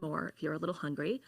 more if you're a little hungry.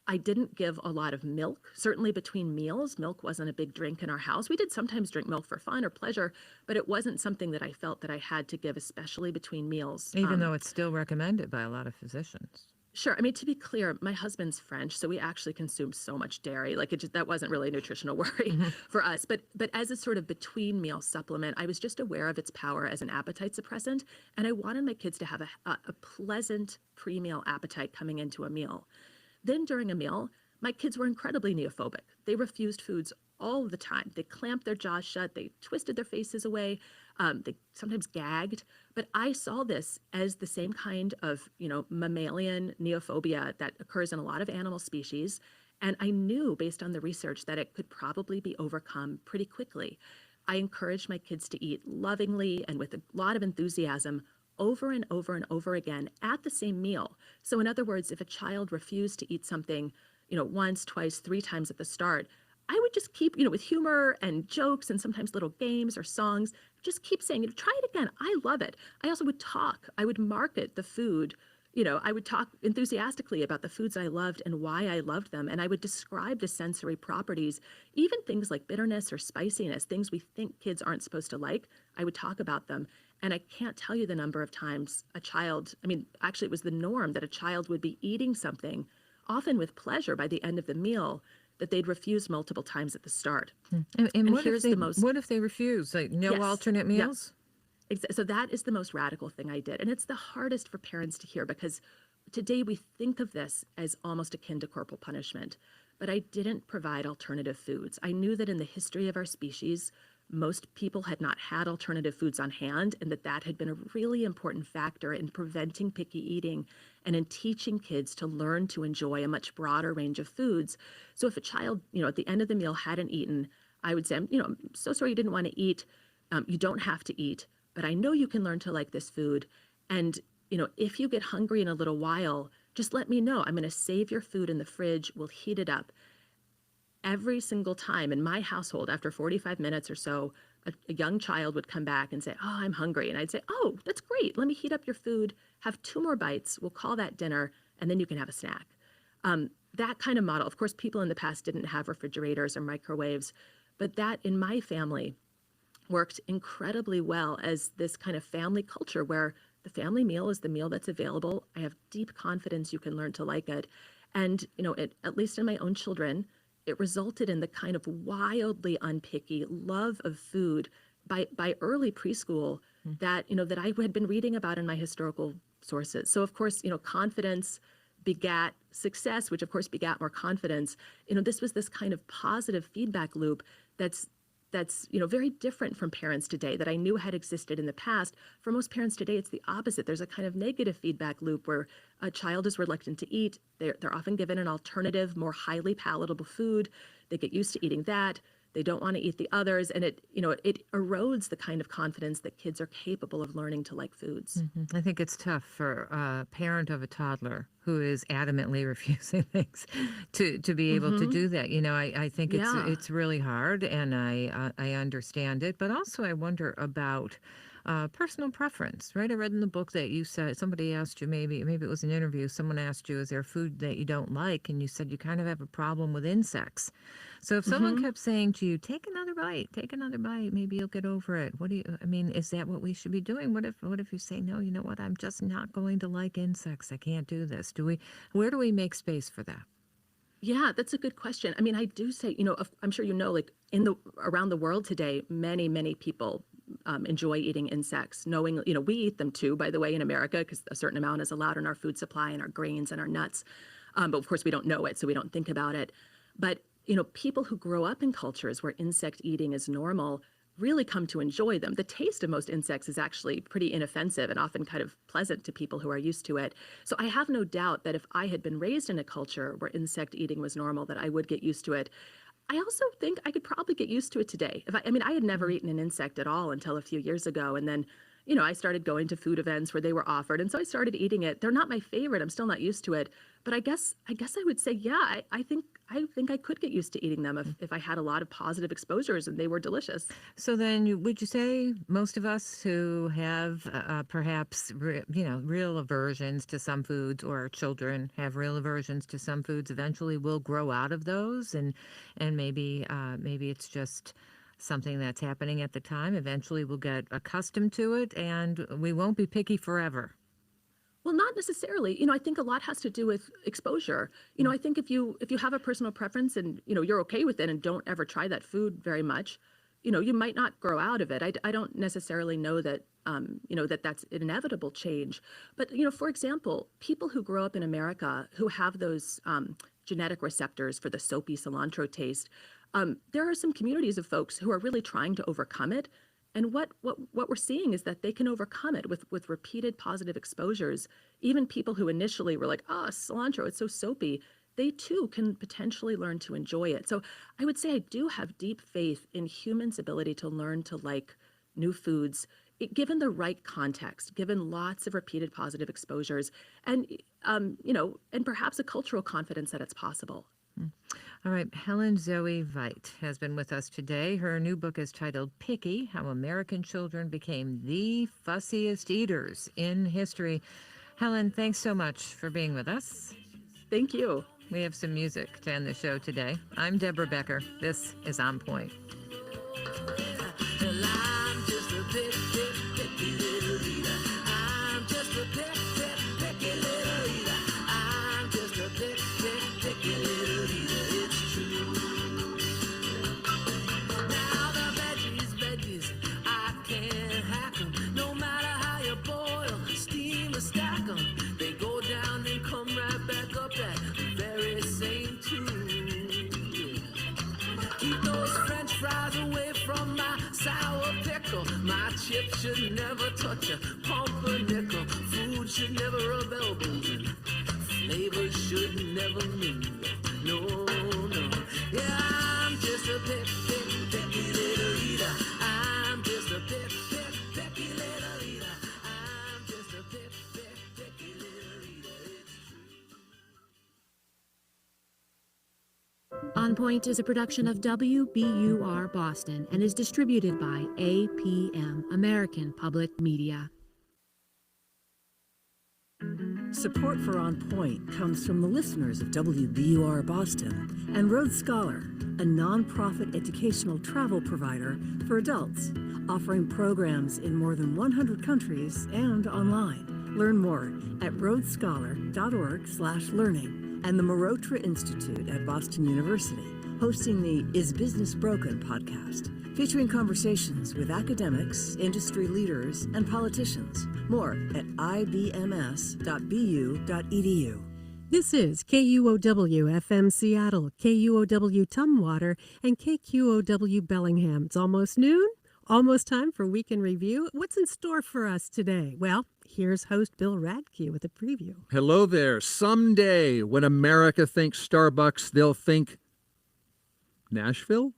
I didn't give a lot of milk. Certainly between meals, milk wasn't a big drink in our house. We did sometimes drink milk for fun or pleasure, but it wasn't something that I felt that I had to give, especially between meals. Even though it's still recommended by a lot of physicians. Sure. I mean, to be clear, my husband's French, so we actually consume so much dairy. Like that wasn't really a nutritional worry for us. But as a sort of between meal supplement, I was just aware of its power as an appetite suppressant, and I wanted my kids to have a pleasant pre-meal appetite coming into a meal. Then during a meal, my kids were incredibly neophobic. They refused foods all the time. They clamped their jaws shut. They twisted their faces away. They sometimes gagged. But I saw this as the same kind of, mammalian neophobia that occurs in a lot of animal species. And I knew, based on the research, that it could probably be overcome pretty quickly. I encouraged my kids to eat lovingly and with a lot of enthusiasm over and over and over again at the same meal. So in other words, if a child refused to eat something, once, twice, 3 times at the start, I would just keep, with humor and jokes and sometimes little games or songs, just keep saying, try it again. I love it. I also would talk. I would market the food. I would talk enthusiastically about the foods I loved and why I loved them. And I would describe the sensory properties, even things like bitterness or spiciness, things we think kids aren't supposed to like. I would talk about them. And I can't tell you the number of times actually it was the norm that a child would be eating something, often with pleasure by the end of the meal, that they'd refuse multiple times at the start. And what if they refuse? Like no alternate meals? Yeah. So that is the most radical thing I did. And it's the hardest for parents to hear because today we think of this as almost akin to corporal punishment. But I didn't provide alternative foods. I knew that in the history of our species, most people had not had alternative foods on hand, and that had been a really important factor in preventing picky eating and in teaching kids to learn to enjoy a much broader range of foods. So if a child, at the end of the meal hadn't eaten, I would say, I'm so sorry you didn't want to eat. You don't have to eat, but I know you can learn to like this food. And, if you get hungry in a little while, just let me know. I'm going to save your food in the fridge. We'll heat it up. Every single time in my household, after 45 minutes or so, a young child would come back and say, oh, I'm hungry. And I'd say, oh, that's great. Let me heat up your food, have 2 more bites. We'll call that dinner, and then you can have a snack. That kind of model. Of course, people in the past didn't have refrigerators or microwaves, but that in my family worked incredibly well as this kind of family culture where the family meal is the meal that's available. I have deep confidence you can learn to like it. And, at least in my own children, it resulted in the kind of wildly unpicky love of food by early preschool that I had been reading about in my historical sources. So of course, confidence begat success, which of course begat more confidence. This was this kind of positive feedback loop that's very different from parents today that I knew had existed in the past. For most parents today, it's the opposite. There's a kind of negative feedback loop where a child is reluctant to eat. They're often given an alternative, more highly palatable food. They get used to eating that. They don't want to eat the others, and it erodes the kind of confidence that kids are capable of learning to like foods. I think it's tough for a parent of a toddler who is adamantly refusing things to be able to do that. I think it's really hard, and I understand it, but also I wonder about personal preference, right? I read in the book that you said somebody asked you, maybe it was an interview, someone asked you, is there food that you don't like? And you said you kind of have a problem with insects. So if someone kept saying to you, take another bite, maybe you'll get over it. Is that what we should be doing? What if you say, no, you know what, I'm just not going to like insects. I can't do this. Where do we make space for that? Yeah, that's a good question. I do say, I'm sure like around the world today, many, many people enjoy eating insects, knowing, we eat them too, by the way, in America, because a certain amount is allowed in our food supply and our grains and our nuts. But of course, we don't know it, so we don't think about it. But, people who grow up in cultures where insect eating is normal really come to enjoy them. The taste of most insects is actually pretty inoffensive and often kind of pleasant to people who are used to it. So I have no doubt that if I had been raised in a culture where insect eating was normal, that I would get used to it. I also think I could probably get used to it today. I had never eaten an insect at all until a few years ago. And then, I started going to food events where they were offered, and so I started eating it. They're not my favorite. I'm still not used to it, but I guess I would say, yeah, I think I could get used to eating them if I had a lot of positive exposures and they were delicious. So then, would you say most of us who have perhaps real aversions to some foods, or children have real aversions to some foods, eventually will grow out of those, and maybe it's just something that's happening at the time. Eventually, we'll get accustomed to it, and we won't be picky forever. Well, not necessarily. I think a lot has to do with exposure. I think if you have a personal preference and you're okay with it and don't ever try that food very much, you might not grow out of it. I don't necessarily know that that's an inevitable change. But for example, people who grow up in America who have those genetic receptors for the soapy cilantro taste, there are some communities of folks who are really trying to overcome it. And what we're seeing is that they can overcome it with repeated positive exposures. Even people who initially were like, oh, cilantro, it's so soapy, they too can potentially learn to enjoy it. So I would say I do have deep faith in humans' ability to learn to like new foods, given the right context, given lots of repeated positive exposures, and and perhaps a cultural confidence that it's possible. All right, Helen Zoe Veit has been with us today. Her new book is titled Picky: How American Children Became the Fussiest Eaters in History. Helen, thanks so much for being with us. Thank you. We have some music to end the show today. I'm Deborah Becker. This is On Point. My chips should never touch a pumpernickel. Food should never rub elbows and flavors should never mingle. No, no. Yeah, I'm just a picky little eater. I'm just a picky little eater. I'm just a picky little eater. It's true. On Point is a production of WBUR Boston and is distributed by APM, American Public Media. Support for On Point comes from the listeners of WBUR Boston and Road Scholar, a nonprofit educational travel provider for adults, offering programs in more than 100 countries and online. Learn more at roadscholar.org/learning. And the Marotra Institute at Boston University, hosting the Is Business Broken podcast, featuring conversations with academics, industry leaders, and politicians. More at ibms.bu.edu. This is KUOW-FM Seattle, KUOW Tumwater, and KQOW Bellingham. It's almost noon, almost time for Week in Review. What's in store for us today? Well, here's host Bill Radke with a preview. Hello there. Someday when America thinks Starbucks, they'll think Nashville?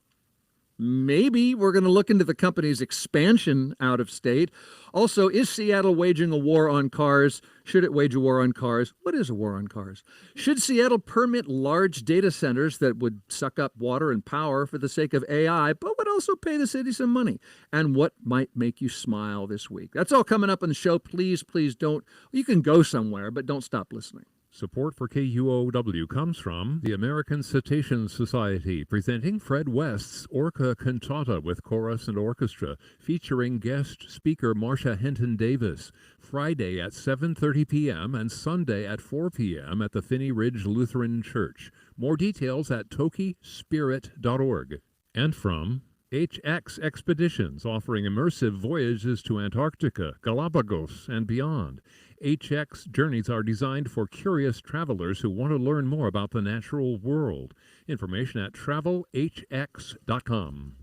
Maybe we're going to look into the company's expansion out of state. Also, is Seattle waging a war on cars? Should it wage a war on cars? What is a war on cars? Should Seattle permit large data centers that would suck up water and power for the sake of AI, but would also pay the city some money? And what might make you smile this week? That's all coming up on the show. Please don't. You can go somewhere, but don't stop listening. Support for KUOW comes from the American Cetacean Society, presenting Fred West's Orca Cantata with chorus and orchestra, featuring guest speaker Marcia Henton Davis, Friday at 7:30 p.m. and Sunday at 4 p.m. at the Finney Ridge Lutheran Church. More details at tokispirit.org. And from HX Expeditions, offering immersive voyages to Antarctica, Galapagos, and beyond. HX journeys are designed for curious travelers who want to learn more about the natural world. Information at travelhx.com.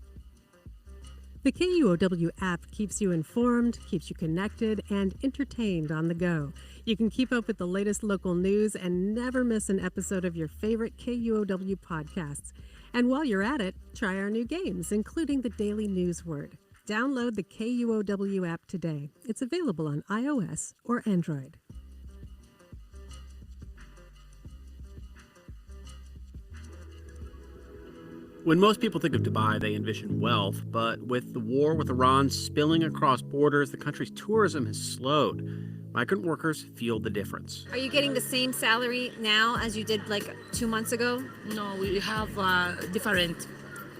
The KUOW app keeps you informed, keeps you connected, and entertained on the go. You can keep up with the latest local news and never miss an episode of your favorite KUOW podcasts. And while you're at it, try our new games, including the Daily News Word. Download the KUOW app today. It's available on iOS or Android. When most people think of Dubai, they envision wealth, but with the war with Iran spilling across borders, the country's tourism has slowed. Migrant workers feel the difference. Are you getting the same salary now as you did like 2 months ago? No, we have different.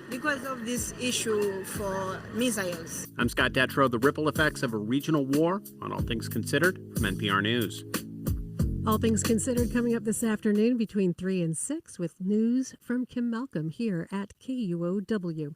Because of this issue for missiles. I'm Scott Detrow. The ripple effects of a regional war on All Things Considered from NPR News. All Things Considered coming up this afternoon between 3 and 6 with news from Kim Malcolm here at KUOW.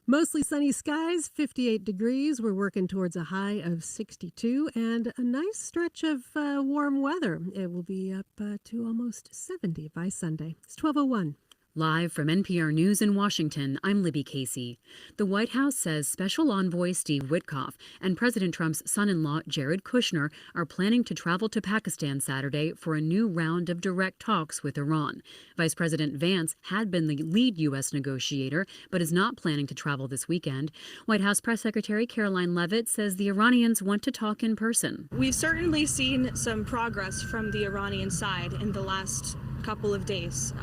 Mostly sunny skies, 58 degrees. We're working towards a high of 62 and a nice stretch of warm weather. It will be up to almost 70 by Sunday. It's 12:01. Live from NPR News in Washington, I'm Libby Casey. The White House says Special Envoy Steve Witkoff and President Trump's son-in-law Jared Kushner are planning to travel to Pakistan Saturday for a new round of direct talks with Iran. Vice President Vance had been the lead U.S. negotiator, but is not planning to travel this weekend. White House Press Secretary Caroline Leavitt says the Iranians want to talk in person. We've certainly seen some progress from the Iranian side in the last couple of days.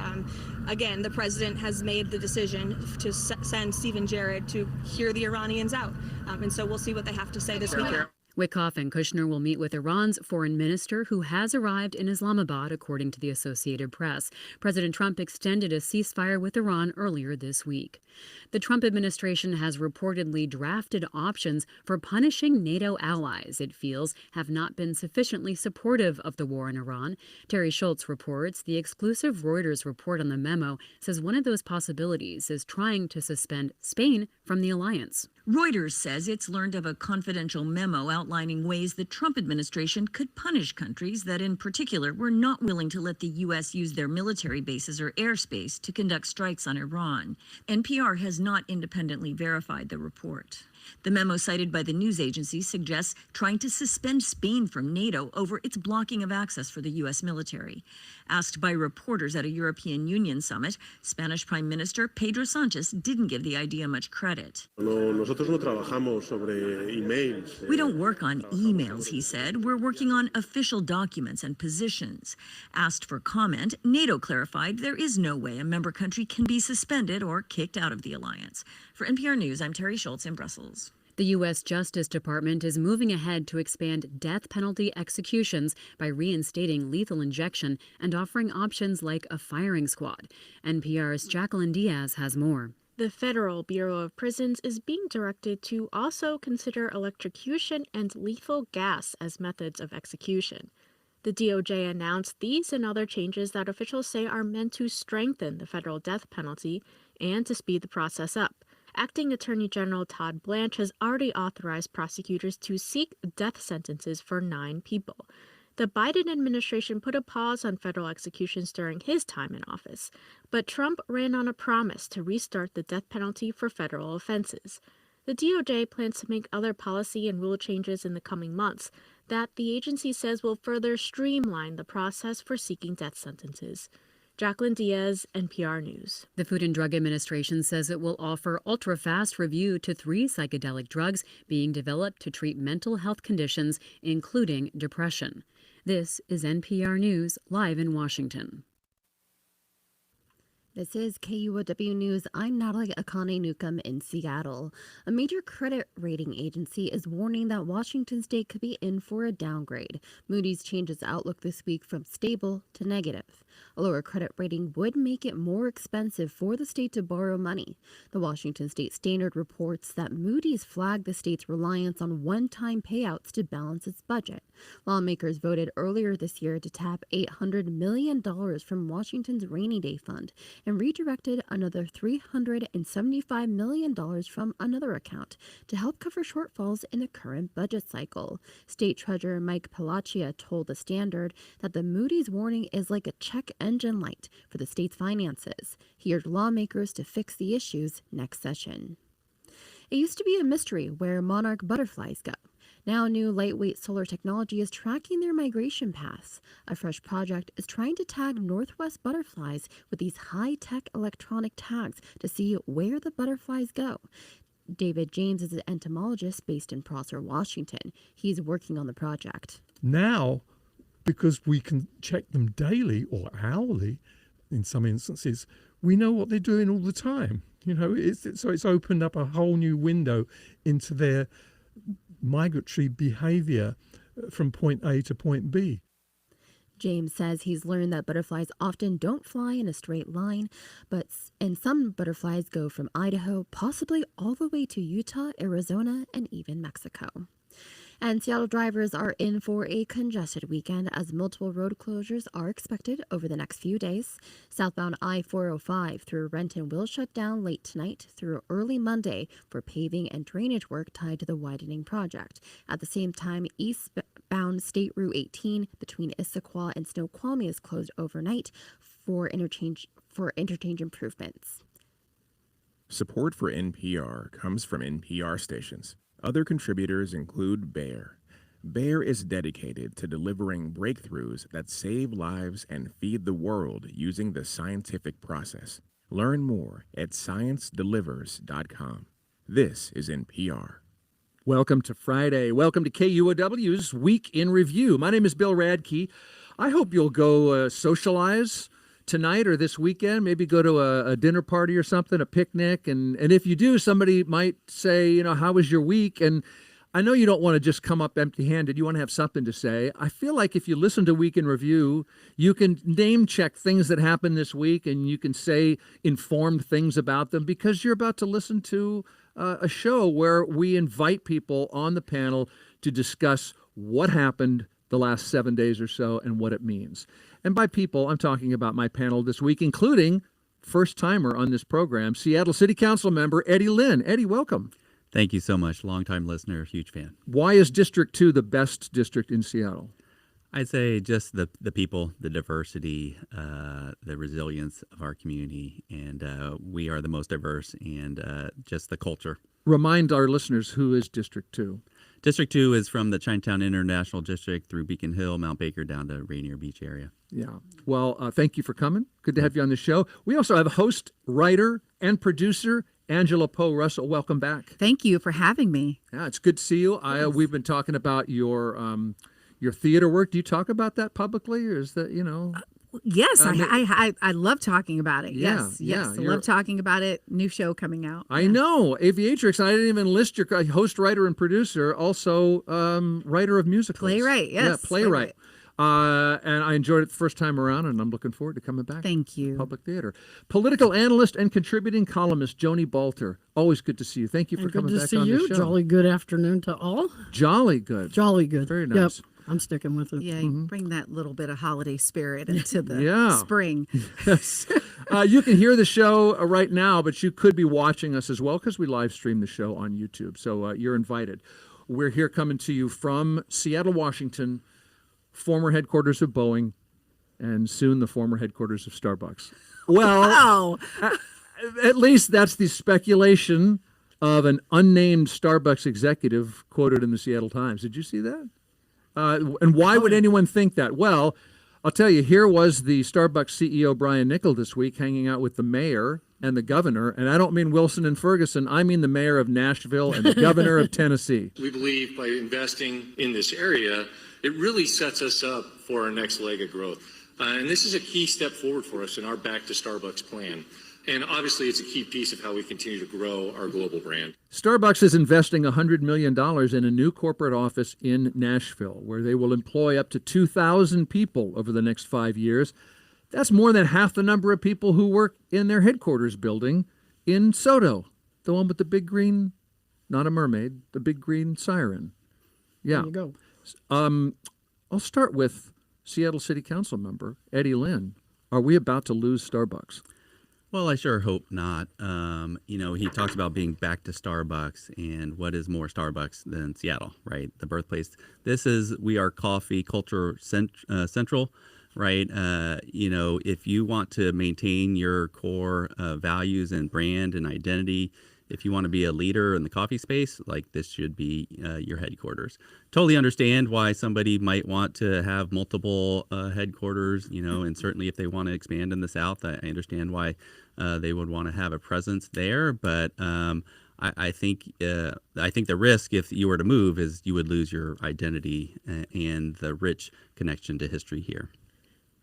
Again, the president has made the decision to send Steve and Jared to hear the Iranians out. And so we'll see what they have to say this weekend. Witkoff and Kushner will meet with Iran's foreign minister, who has arrived in Islamabad, according to the Associated Press. President Trump extended a ceasefire with Iran earlier this week. The Trump administration has reportedly drafted options for punishing NATO allies it feels have not been sufficiently supportive of the war in Iran. Terry Schultz reports the exclusive Reuters report on the memo says one of those possibilities is trying to suspend Spain from the alliance. Reuters says it's learned of a confidential memo outlining ways the Trump administration could punish countries that in particular were not willing to let the U.S. use their military bases or airspace to conduct strikes on Iran. NPR has not independently verified the report. The memo cited by the news agency suggests trying to suspend Spain from NATO over its blocking of access for the U.S. military. Asked by reporters at a European Union summit, Spanish Prime Minister Pedro Sanchez didn't give the idea much credit. We don't work on emails, he said. We're working on official documents and positions. Asked for comment, NATO clarified there is no way a member country can be suspended or kicked out of the alliance. For NPR News, I'm Terry Schultz in Brussels. The U.S. Justice Department is moving ahead to expand death penalty executions by reinstating lethal injection and offering options like a firing squad. NPR's Jacqueline Diaz has more. The Federal Bureau of Prisons is being directed to also consider electrocution and lethal gas as methods of execution. The DOJ announced these and other changes that officials say are meant to strengthen the federal death penalty and to speed the process up. Acting Attorney General Todd Blanche has already authorized prosecutors to seek death sentences for 9 people. The Biden administration put a pause on federal executions during his time in office, but Trump ran on a promise to restart the death penalty for federal offenses. The DOJ plans to make other policy and rule changes in the coming months that the agency says will further streamline the process for seeking death sentences. Jacqueline Diaz, NPR News. The Food and Drug Administration says it will offer ultra-fast review to 3 psychedelic drugs being developed to treat mental health conditions, including depression. This is NPR News, live in Washington. This is KUOW News. I'm Natalie Akane Newcomb in Seattle. A major credit rating agency is warning that Washington state could be in for a downgrade. Moody's changed its outlook this week from stable to negative. A lower credit rating would make it more expensive for the state to borrow money. The Washington State Standard reports that Moody's flagged the state's reliance on one-time payouts to balance its budget. Lawmakers voted earlier this year to tap $800 million from Washington's Rainy Day Fund and redirected another $375 million from another account to help cover shortfalls in the current budget cycle. State Treasurer Mike Palaccia told The Standard that the Moody's warning is like a check engine light for the state's finances. He urged lawmakers to fix the issues next session. It used to be a mystery where monarch butterflies go. Now new lightweight solar technology is tracking their migration paths. A fresh project is trying to tag Northwest butterflies with these high-tech electronic tags to see where the butterflies go. David James is an entomologist based in Prosser, Washington. He's working on the project. Now, because we can check them daily or hourly in some instances, we know what they're doing all the time. It's opened up a whole new window into their migratory behavior from point A to point B. James says he's learned that butterflies often don't fly in a straight line, and some butterflies go from Idaho, possibly all the way to Utah, Arizona, and even Mexico. And Seattle drivers are in for a congested weekend as multiple road closures are expected over the next few days. Southbound I-405 through Renton will shut down late tonight through early Monday for paving and drainage work tied to the widening project. At the same time, eastbound State Route 18 between Issaquah and Snoqualmie is closed overnight for interchange improvements. Support for NPR comes from NPR stations. Other contributors include Bayer. Bayer is dedicated to delivering breakthroughs that save lives and feed the world using the scientific process. Learn more at sciencedelivers.com. This is NPR. Welcome to Friday. Welcome to KUOW's Week in Review. My name is Bill Radke. I hope you'll go socialize tonight or this weekend, maybe go to a dinner party or something, a picnic. And if you do, somebody might say, how was your week? And I know you don't want to just come up empty-handed. You want to have something to say. I feel like if you listen to Week in Review, you can name check things that happened this week and you can say informed things about them because you're about to listen to a show where we invite people on the panel to discuss what happened the last 7 days or so and what it means. And by people, I'm talking about my panel this week, including first-timer on this program, Seattle City Councilmember Eddie Lynn. Eddie, welcome. Thank you so much. Longtime listener, huge fan. Why is District 2 the best district in Seattle? I'd say just the people, the diversity, the resilience of our community, and we are the most diverse, and just the culture. Remind our listeners, who is District 2? District 2 is from the Chinatown International District through Beacon Hill, Mount Baker, down to Rainier Beach area. Yeah. Well, thank you for coming. Good to have you on the show. We also have host, writer, and producer Angela Poe Russell. Welcome back. Thank you for having me. Yeah, it's good to see you. Yes. We've been talking about your theater work. Do you talk about that publicly, or is that Yes, I love talking about it. Yeah, Yes, I love talking about it. New show coming out. I know, Aviatrix. I didn't even list your host, writer, and producer. Also, writer of musicals. Playwright. Yes. Yeah, playwright. And I enjoyed it the first time around, and I'm looking forward to coming back. Thank you. Public theater. Political analyst and contributing columnist Joni Balter. Always good to see you. Thank you for coming back on the show. Jolly good afternoon to all. Jolly good. Jolly good. Very nice. Yep. I'm sticking with it. Yeah, bring that little bit of holiday spirit into the spring. Yes. You can hear the show right now, but you could be watching us as well because we live stream the show on YouTube. So you're invited. We're here coming to you from Seattle, Washington, former headquarters of Boeing, and soon the former headquarters of Starbucks. Well, at least that's the speculation of an unnamed Starbucks executive quoted in the Seattle Times. Did you see that? And why would anyone think that? Well, I'll tell you, here was the Starbucks CEO, Brian Niccol, this week hanging out with the mayor and the governor. And I don't mean Wilson and Ferguson. I mean the mayor of Nashville and the governor of Tennessee. We believe by investing in this area, it really sets us up for our next leg of growth. And this is a key step forward for us in our Back to Starbucks plan. And obviously, it's a key piece of how we continue to grow our global brand. Starbucks is investing $100 million in a new corporate office in Nashville, where they will employ up to 2,000 people over the next 5 years. That's more than half the number of people who work in their headquarters building in SoDo, the one with the big green, not a mermaid, the big green siren. Yeah. There you go. I'll start with Seattle City Councilmember Eddie Lynn. Are we about to lose Starbucks? Well, I sure hope not. He talks about being back to Starbucks, and what is more Starbucks than Seattle, right? The birthplace. We are coffee culture central, right? If you want to maintain your core values and brand and identity, if you want to be a leader in the coffee space, like this should be your headquarters. Totally understand why somebody might want to have multiple headquarters, and certainly if they want to expand in the South, I understand why they would want to have a presence there. But I think the risk if you were to move is you would lose your identity and the rich connection to history here.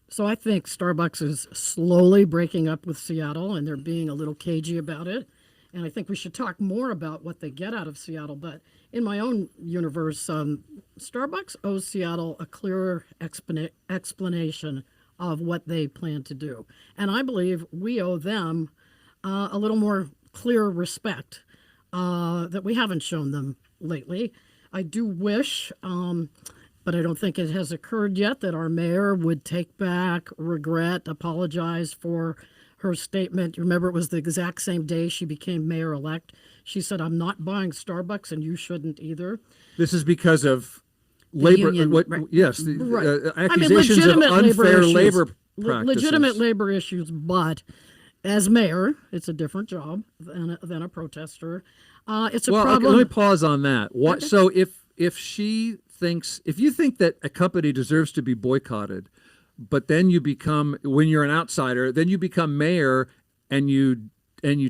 So I think Starbucks is slowly breaking up with Seattle, and they're being a little cagey about it. And I think we should talk more about what they get out of Seattle. But in my own universe, Starbucks owes Seattle a clearer explanation of what they plan to do. And I believe we owe them a little more clear respect that we haven't shown them lately. I do wish, but I don't think it has occurred yet, that our mayor would take back, regret, apologize for her statement. Remember, it was the exact same day she became mayor-elect. She said, "I'm not buying Starbucks, and you shouldn't either." This is because of labor. Yes, the accusations of unfair labor practices. Legitimate labor issues, but as mayor, it's a different job than a protester. It's a problem. Okay, let me pause on that. What? Okay. So if you think that a company deserves to be boycotted, but then you become, when you're an outsider, then you become mayor and you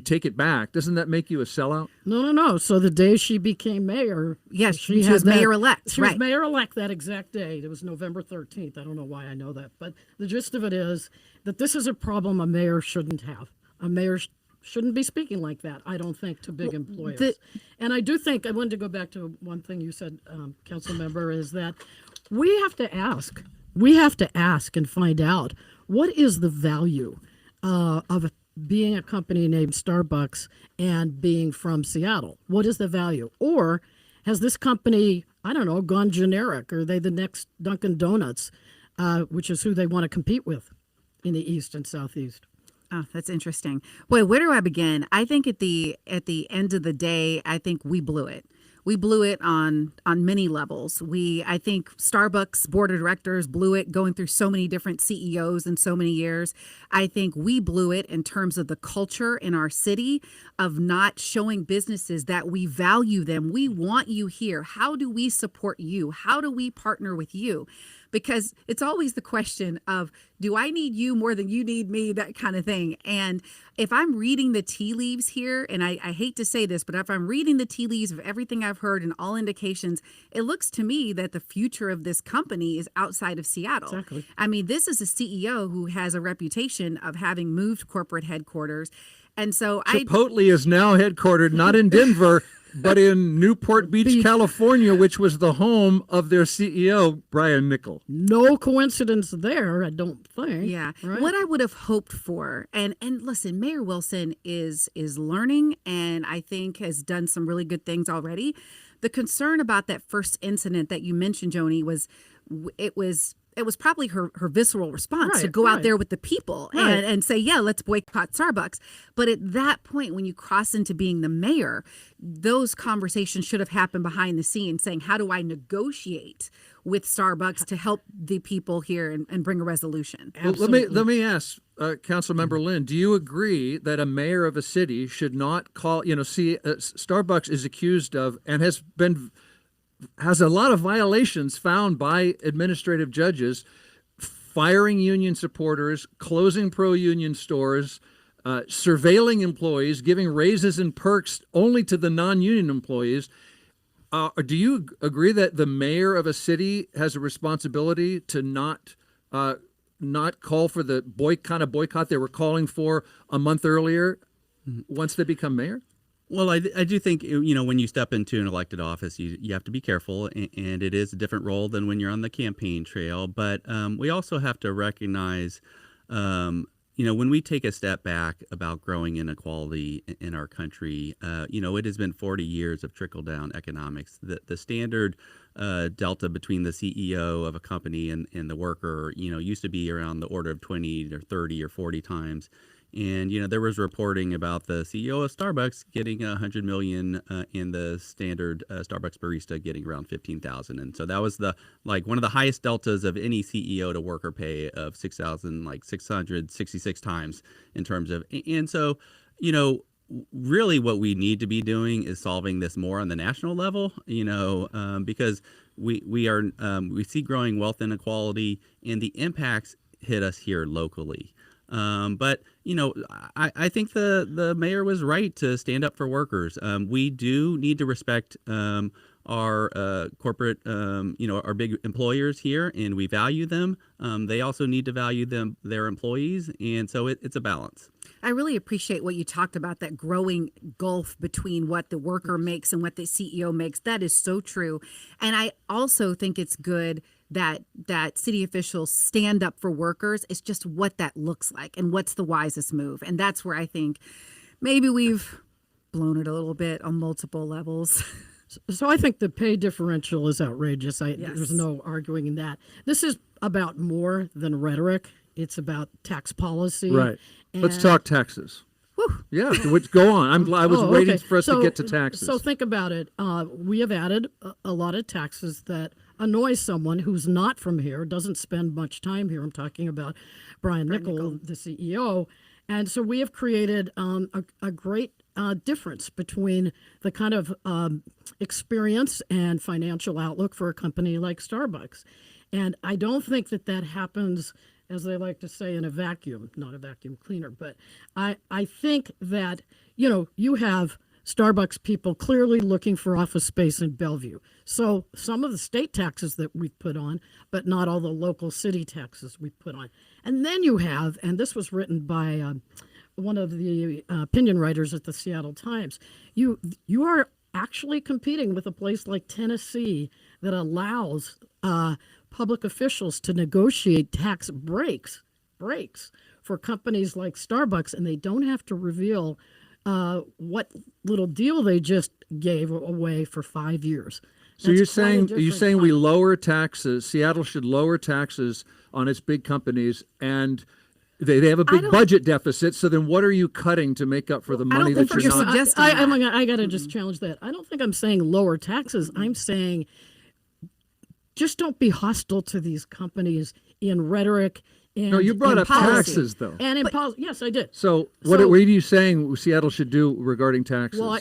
take it back, doesn't that make you a sellout? No. So the day she became mayor, yes, she was mayor-elect. She was mayor-elect that exact day. It was November 13th. I don't know why I know that, but the gist of it is that this is a problem a mayor shouldn't have. A mayor shouldn't be speaking like that, I don't think, to big employers. And I do think, I wanted to go back to one thing you said, council member, is that we have to ask. We have to ask and find out, what is the value of being a company named Starbucks and being from Seattle? What is the value? Or has this company, I don't know, gone generic? Are they the next Dunkin' Donuts, which is who they want to compete with in the East and Southeast? Oh, that's interesting. Boy, where do I begin? I think at the end of the day, I think we blew it. We blew it on many levels. I think Starbucks board of directors blew it, going through so many different CEOs in so many years. I think we blew it in terms of the culture in our city of not showing businesses that we value them. We want you here. How do we support you? How do we partner with you? Because it's always the question of, do I need you more than you need me, that kind of thing. And if I'm reading the tea leaves here, and I hate to say this, but if I'm reading the tea leaves of everything I've heard and all indications, it looks to me that the future of this company is outside of Seattle. Exactly. I mean, this is a CEO who has a reputation of having moved corporate headquarters. And so Chipotle is now headquartered not in Denver, but in Newport Beach, California, which was the home of their CEO, Brian Niccol. No coincidence there, I don't think. Yeah. Right? What I would have hoped for, and listen, Mayor Wilson is learning, and I think has done some really good things already. The concern about that first incident that you mentioned, Joni, was it was probably her visceral response to go out there with the people and say, yeah, let's boycott Starbucks. But at that point, when you cross into being the mayor, those conversations should have happened behind the scenes, saying, how do I negotiate with Starbucks to help the people here and bring a resolution? Well, let me ask Councilmember Lynn, do you agree that a mayor of a city should not call, Starbucks is accused of and has a lot of violations found by administrative judges, firing union supporters, closing pro-union stores, surveilling employees, giving raises and perks only to the non-union employees. Do you agree that the mayor of a city has a responsibility to not call for the kind of boycott they were calling for a month earlier once they become mayor? Well, I do think, when you step into an elected office, you have to be careful, and it is a different role than when you're on the campaign trail. But we also have to recognize, when we take a step back about growing inequality in our country, it has been 40 years of trickle-down economics. The standard delta between the CEO of a company and the worker, used to be around the order of 20 or 30 or 40 times. And, there was reporting about the CEO of Starbucks getting $100 million and the standard Starbucks barista getting around $15,000. And so that was one of the highest deltas of any CEO to worker pay of 6,666 times in terms of. And so, really what we need to be doing is solving this more on the national level, because we see growing wealth inequality and the impacts hit us here locally. But I think the mayor was right to stand up for workers. We do need to respect our corporate, our big employers here, and we value them. They also need to value their employees, and so it's a balance. I really appreciate what you talked about, that growing gulf between what the worker makes and what the CEO makes. That is so true. And I also think it's good that city officials stand up for workers. It's just what that looks like and what's the wisest move. And that's where I think maybe we've blown it a little bit on multiple levels. So I think the pay differential is outrageous. Yes. There's no arguing that. This is about more than rhetoric. It's about tax policy. Right. Let's talk taxes. Yeah, go on. I was waiting for us to get to taxes. So think about it. We have added a lot of taxes that annoy someone who's not from here, doesn't spend much time here. I'm talking about Brian Nickel, the CEO. And so we have created a great difference between the kind of experience and financial outlook for a company like Starbucks. And I don't think that happens, as they like to say, in a vacuum, not a vacuum cleaner. But I think that, you have Starbucks people clearly looking for office space in Bellevue. So some of the state taxes that we've put on, but not all the local city taxes we've put on. And then you have, and this was written by one of the opinion writers at the Seattle Times, you are actually competing with a place like Tennessee that allows public officials to negotiate tax breaks for companies like Starbucks, and they don't have to reveal what little deal they just gave away for 5 years. So you're saying we lower taxes? Seattle should lower taxes on its big companies, and they have a big budget deficit. So then, what are you cutting to make up for the money that you're not? I got to just challenge that. I don't think I'm saying lower taxes. I'm saying just don't be hostile to these companies in rhetoric. No, you brought up taxes, though. And in policy, yes, I did. So what are you saying Seattle should do regarding taxes? Well,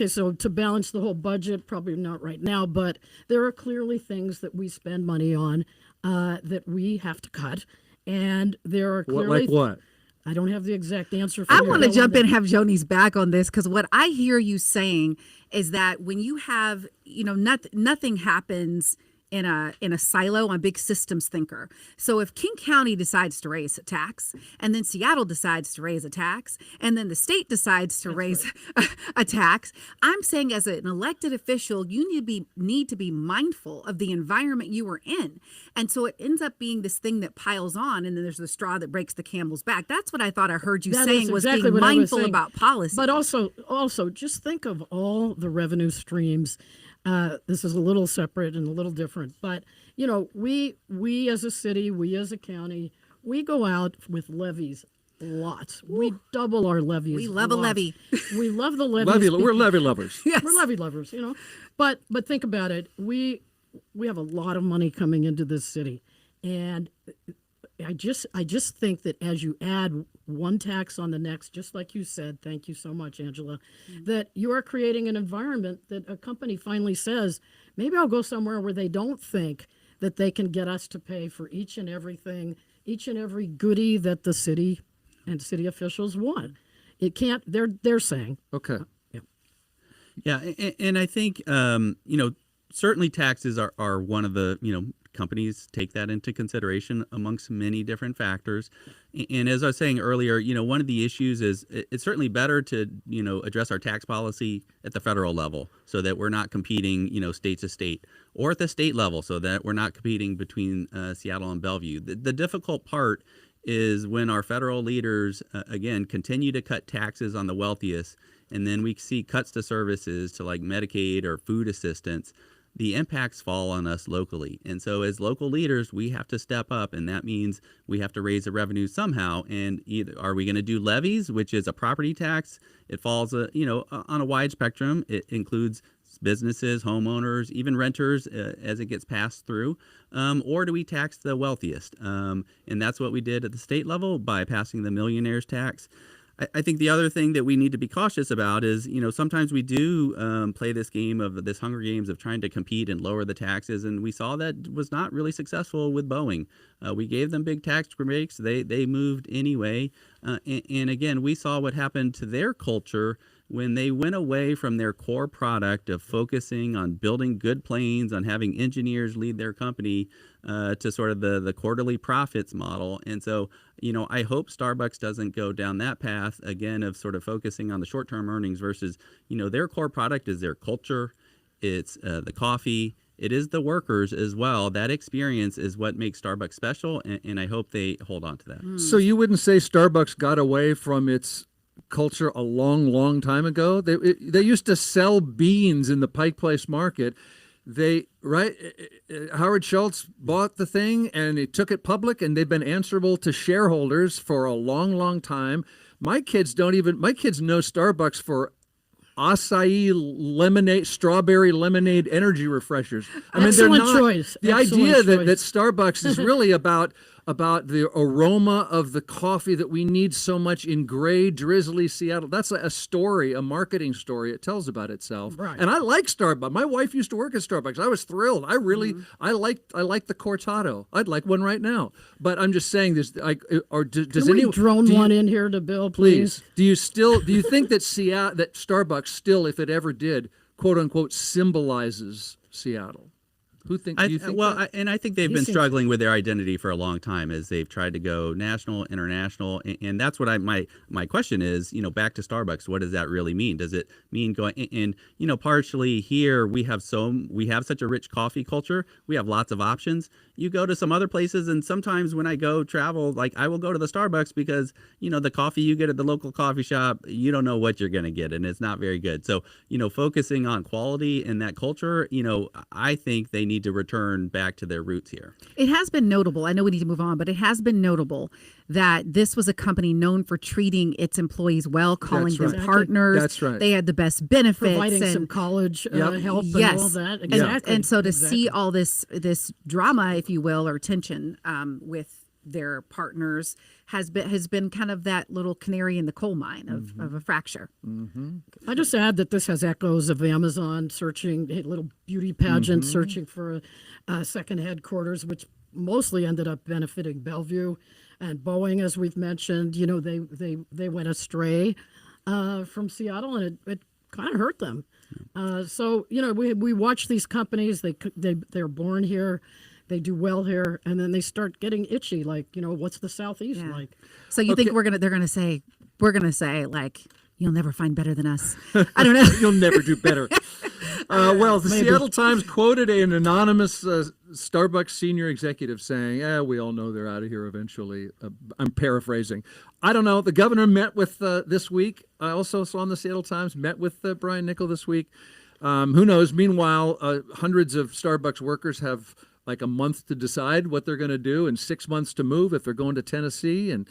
so to balance the whole budget, probably not right now, but there are clearly things that we spend money on that we have to cut. And there are clearly... Like what? I don't have the exact answer for I you. want to jump in and have Joni's back on this, because what I hear you saying is that when you have, nothing happens in a silo. I'm a big systems thinker. So if King County decides to raise a tax, and then Seattle decides to raise a tax, and then the state decides to raise a tax, I'm saying as an elected official, you need to be mindful of the environment you are in. And so it ends up being this thing that piles on, and then there's the straw that breaks the camel's back. That's what I thought I heard you saying, was being mindful about policy. But also just think of all the revenue streams. This is a little separate and a little different, but we as a city, we as a county, we go out with levies lots. Ooh. We double our levies. We love a levy. We love the levies. We're levy lovers. Yes. We're levy lovers, But think about it. We have a lot of money coming into this city, and I just think that as you add one tax on the next, just like you said, thank you so much, Angela, that you are creating an environment that a company finally says, maybe I'll go somewhere where they don't think that they can get us to pay for each and every goodie that the city and city officials want. It can't. They're saying. Okay. Yeah, and I think certainly taxes are one of the companies take that into consideration amongst many different factors. And as I was saying earlier, one of the issues is it's certainly better to, address our tax policy at the federal level so that we're not competing, state to state, or at the state level so that we're not competing between Seattle and Bellevue. The difficult part is when our federal leaders, again, continue to cut taxes on the wealthiest, and then we see cuts to services to like Medicaid or food assistance. The impacts fall on us locally. And so as local leaders, we have to step up, and that means we have to raise the revenue somehow. And either are we going to do levies, which is a property tax? It falls on a wide spectrum. It includes businesses, homeowners, even renters as it gets passed through. Or do we tax the wealthiest? And that's what we did at the state level by passing the millionaires tax. I think the other thing that we need to be cautious about is, sometimes we do play this game of this Hunger Games of trying to compete and lower the taxes, and we saw that was not really successful with Boeing. We gave them big tax breaks; they moved anyway, and again, we saw what happened to their culture when they went away from their core product of focusing on building good planes, on having engineers lead their company, to sort of the quarterly profits model. And so, I hope Starbucks doesn't go down that path again of sort of focusing on the short-term earnings versus, their core product is their culture, it's the coffee, it is the workers as well. That experience is what makes Starbucks special, and I hope they hold on to that. So you wouldn't say Starbucks got away from its culture a long time ago? They used to sell beans in the Pike Place Market. Howard Schultz bought the thing and he took it public, and they've been answerable to shareholders for a long time. My kids know Starbucks for acai lemonade, strawberry lemonade energy refreshers. Excellent choice. The idea that Starbucks is really about the aroma of the coffee that we need so much in gray, drizzly Seattle. That's a story, a marketing story. It tells about itself. Right. And I like Starbucks. My wife used to work at Starbucks. I was thrilled. I really, I like the cortado. I'd like one right now. But I'm just saying this. Does anyone drone one in here to Bill, please? Do you think that that Starbucks still, if it ever did, quote unquote, symbolizes Seattle? Do you think and I think they've been struggling with their identity for a long time as they've tried to go national, international, and that's what my question is. Back to Starbucks, what does that really mean? Does it mean going? And partially here we have such a rich coffee culture. We have lots of options. You go to some other places, and sometimes when I go travel, like I will go to the Starbucks because the coffee you get at the local coffee shop, you don't know what you're going to get, and it's not very good. So focusing on quality and that culture, I think they need to return back to their roots here. It has been notable. I know we need to move on, but it has been notable that this was a company known for treating its employees well, calling them partners. That's right. They had the best benefits, providing some college help and all that. Exactly. And so to see all this drama, if you will, or tension with their partners has been kind of that little canary in the coal mine of a fracture. Mm-hmm. I just add that this has echoes of Amazon searching, a little beauty pageant searching for a second headquarters, which mostly ended up benefiting Bellevue and Boeing, as we've mentioned. They went astray from Seattle, and it kind of hurt them. So we watch these companies. They're born here. They do well here, and then they start getting itchy. Like, what's the Southeast like? So you think they're gonna say like, you'll never find better than us? I don't know. You'll never do better. The Seattle Times quoted an anonymous Starbucks senior executive saying, we all know they're out of here eventually. I'm paraphrasing. I don't know. The governor met with this week. I also saw in the Seattle Times, met with Brian Nickel this week. Who knows? Meanwhile, hundreds of Starbucks workers have like a month to decide what they're going to do and 6 months to move if they're going to Tennessee. And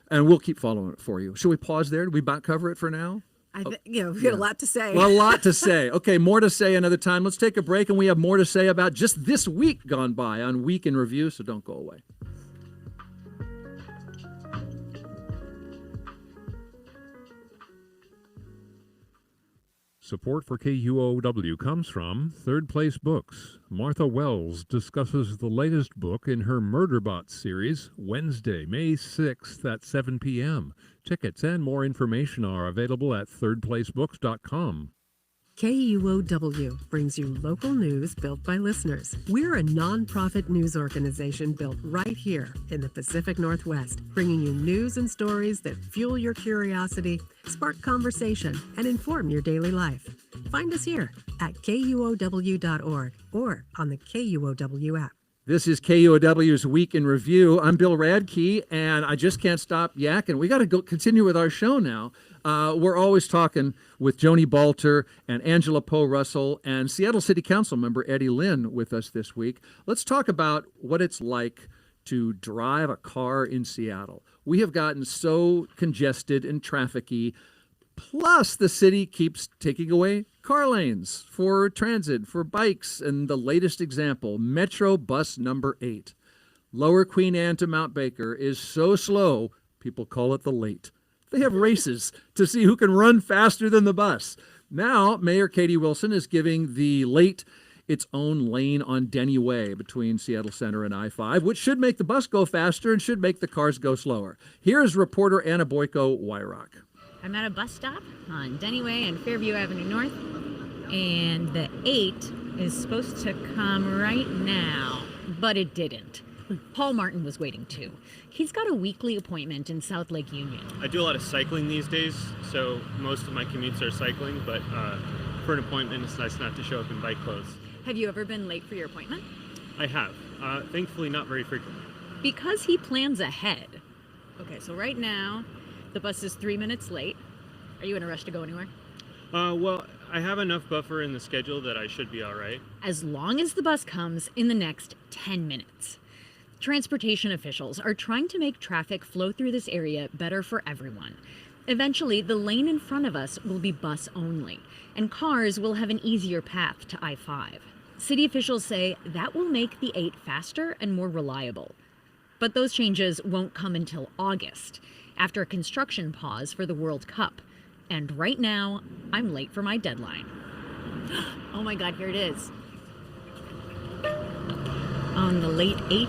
we'll keep following it for you. Should we pause there? Did we about cover it for now? We got a lot to say. Well, a lot to say. Okay, more to say another time. Let's take a break, and we have more to say about just this week gone by on Week in Review, so don't go away. Support for KUOW comes from Third Place Books. Martha Wells discusses the latest book in her Murderbot series, Wednesday, May 6th at 7 p.m. Tickets and more information are available at thirdplacebooks.com. KUOW brings you local news built by listeners. We're a nonprofit news organization built right here in the Pacific Northwest, bringing you news and stories that fuel your curiosity, spark conversation, and inform your daily life. Find us here at KUOW.org or on the KUOW app. This is KUOW's Week in Review. I'm Bill Radke, and I just can't stop yakking. We got to continue with our show now. We're always talking with Joni Balter and Angela Poe Russell and Seattle City Councilmember Eddie Lynn with us this week. Let's talk about what it's like to drive a car in Seattle. We have gotten so congested and trafficky. Plus, the city keeps taking away car lanes for transit, for bikes, and the latest example, Metro Bus number 8. Lower Queen Anne to Mount Baker is so slow, people call it the late. They have races to see who can run faster than the bus. Now, Mayor Katie Wilson is giving the late its own lane on Denny Way between Seattle Center and I-5, which should make the bus go faster and should make the cars go slower. Here's reporter Anna Boyko-Wyrock. I'm at a bus stop on Denny Way and Fairview Avenue North, and the 8 is supposed to come right now, but it didn't. Paul Martin was waiting too. He's got a weekly appointment in South Lake Union. I do a lot of cycling these days, so most of my commutes are cycling, but for an appointment, it's nice not to show up in bike clothes. Have you ever been late for your appointment? I have. Thankfully, not very frequently. Because he plans ahead. Okay, so right now, the bus is 3 minutes late. Are you in a rush to go anywhere? Well, I have enough buffer in the schedule that I should be all right. As long as the bus comes in the next 10 minutes. Transportation officials are trying to make traffic flow through this area better for everyone. Eventually, the lane in front of us will be bus only, and cars will have an easier path to I-5. City officials say that will make the 8 faster and more reliable. But those changes won't come until August, after a construction pause for the World Cup. And right now, I'm late for my deadline. Oh my God, here it is. On the late 8,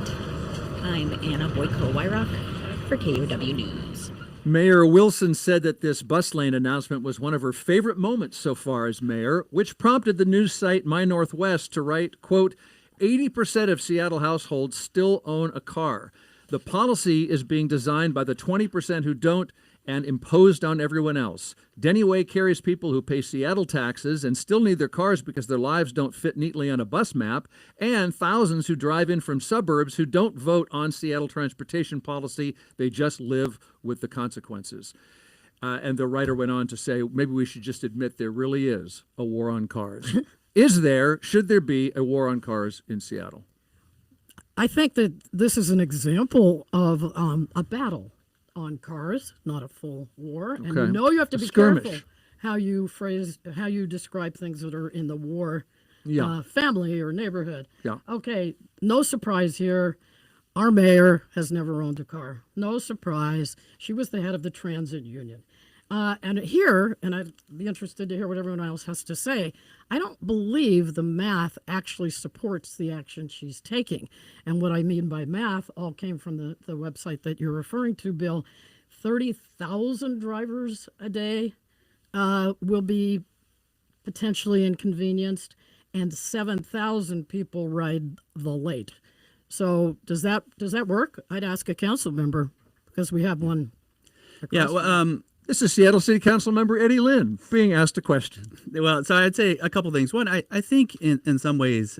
I'm Anna Boyko-Wyrock for KUOW News. Mayor Wilson said that this bus lane announcement was one of her favorite moments so far as mayor, which prompted the news site My Northwest to write, quote, 80% of Seattle households still own a car. The policy is being designed by the 20% who don't and imposed on everyone else. Denny Way carries people who pay Seattle taxes and still need their cars because their lives don't fit neatly on a bus map, and thousands who drive in from suburbs who don't vote on Seattle transportation policy. They just live with the consequences. And the writer went on to say, maybe we should just admit there really is a war on cars. Should there be a war on cars in Seattle? I think that this is an example of a battle on cars, not a full war. And Okay. you have to A be skirmish. careful how you describe things that are in the war Yeah. family or neighborhood. Yeah. Okay, no surprise here. Our mayor has never owned a car. No surprise. She was the head of the transit union. And I'd be interested to hear what everyone else has to say, I don't believe the math actually supports the action she's taking. And what I mean by math all came from the website that you're referring to, Bill. 30,000 drivers a day will be potentially inconvenienced, and 7,000 people ride the late. So does that work? I'd ask a council member, because we have one. Yeah, well, this is Seattle City Councilmember Eddie Lynn being asked a question. Well, so I'd say a couple things. One, I think in some ways,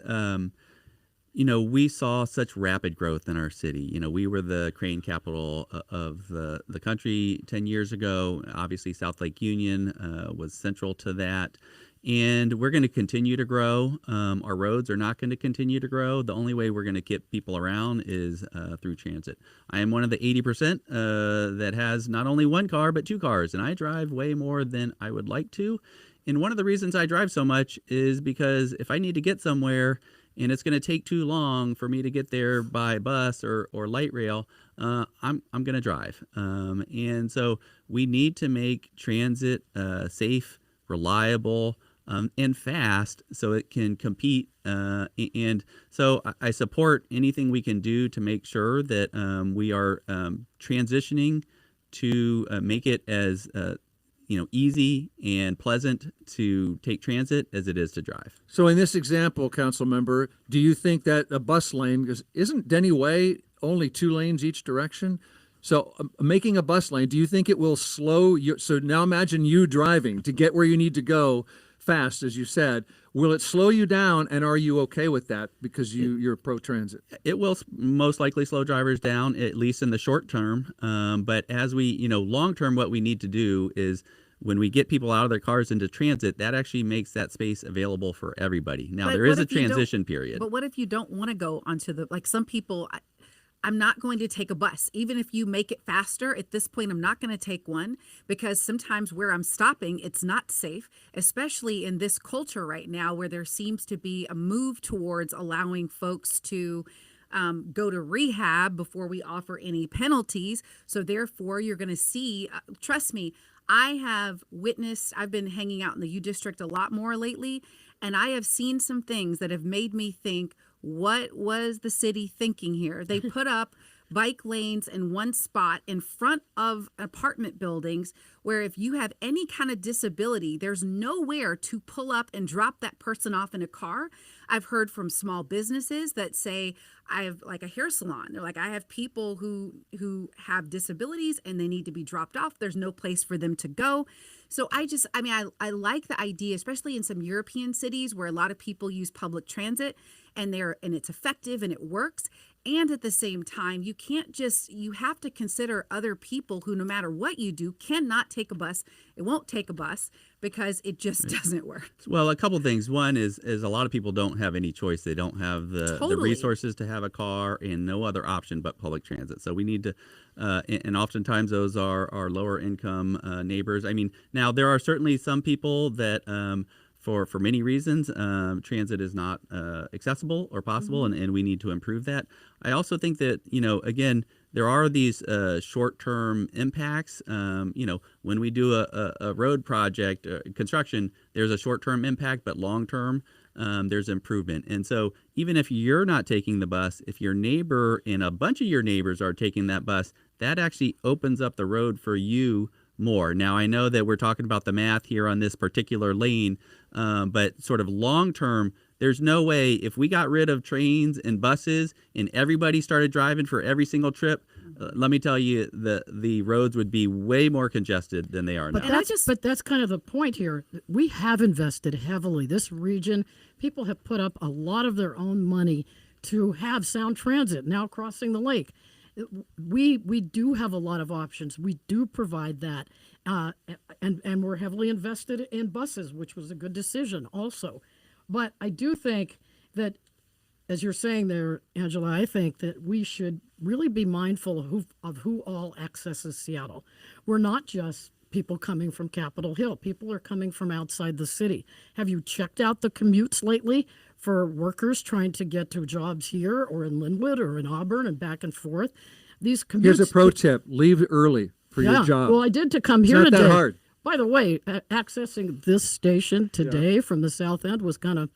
we saw such rapid growth in our city. We were the crane capital of the country 10 years ago. Obviously, South Lake Union was central to that. And we're going to continue to grow. Our roads are not going to continue to grow. The only way we're going to get people around is through transit. I am one of the 80% that has not only one car, but 2 cars. And I drive way more than I would like to. And one of the reasons I drive so much is because if I need to get somewhere and it's going to take too long for me to get there by bus or light rail, I'm going to drive. And so we need to make transit safe, reliable, and fast so it can compete. And so I support anything we can do to make sure that we are transitioning to make it as easy and pleasant to take transit as it is to drive. So in this example, council member, do you think that a bus lane, because isn't Denny Way only 2 lanes each direction? So making a bus lane, do you think it will slow you? So now imagine you driving to get where you need to go fast, as you said. Will it slow you down, and are you okay with that because you're pro-transit? It will most likely slow drivers down, at least in the short term. But as we, long term, what we need to do is when we get people out of their cars into transit, that actually makes that space available for everybody. Now, But there what is a if you don't- transition period. But what if you don't want to go onto some people, I'm not going to take a bus. Even if you make it faster, at this point, I'm not going to take one because sometimes where I'm stopping, it's not safe, especially in this culture right now where there seems to be a move towards allowing folks to go to rehab before we offer any penalties. So therefore, you're going to see, trust me, I've been hanging out in the U District a lot more lately, and I have seen some things that have made me think, what was the city thinking here? They put up bike lanes in one spot in front of apartment buildings where if you have any kind of disability, there's nowhere to pull up and drop that person off in a car. I've heard from small businesses that say, I have like a hair salon. They're like, I have people who have disabilities and they need to be dropped off. There's no place for them to go. So I like the idea, especially in some European cities where a lot of people use public transit and it's effective and it works. And at the same time, you have to consider other people who, no matter what you do, cannot take a bus. It won't take a bus because it just doesn't work. Well, a couple things. One is a lot of people don't have any choice. They don't have the resources to have a car and no other option but public transit. So we need to, and oftentimes those are our lower income neighbors. I mean, now there are certainly some people that for many reasons, transit is not accessible or possible, and we need to improve that. I also think that, again, there are these short-term impacts. When we do a road project, construction, there's a short-term impact, but long-term, there's improvement. And so even if you're not taking the bus, if your neighbor and a bunch of your neighbors are taking that bus, that actually opens up the road for you more. Now, I know that we're talking about the math here on this particular lane, but sort of long term, there's no way if we got rid of trains and buses and everybody started driving for every single trip, let me tell you, the roads would be way more congested than they are now. But that's kind of the point here. We have invested heavily. This region, people have put up a lot of their own money to have sound transit now crossing the lake. We do have a lot of options. We do provide that, and we're heavily invested in buses, which was a good decision also. But I do think that, as you're saying there, Angela, I think that we should really be mindful of who all accesses Seattle. We're not just people coming from Capitol Hill. People are coming from outside the city. Have you checked out the commutes lately for workers trying to get to jobs here or in Linwood or in Auburn and back and forth? These commutes. Here's a pro tip: leave early for your job. Well, I did to come here today. It's not that hard. By the way, accessing this station today from the south end was kind of.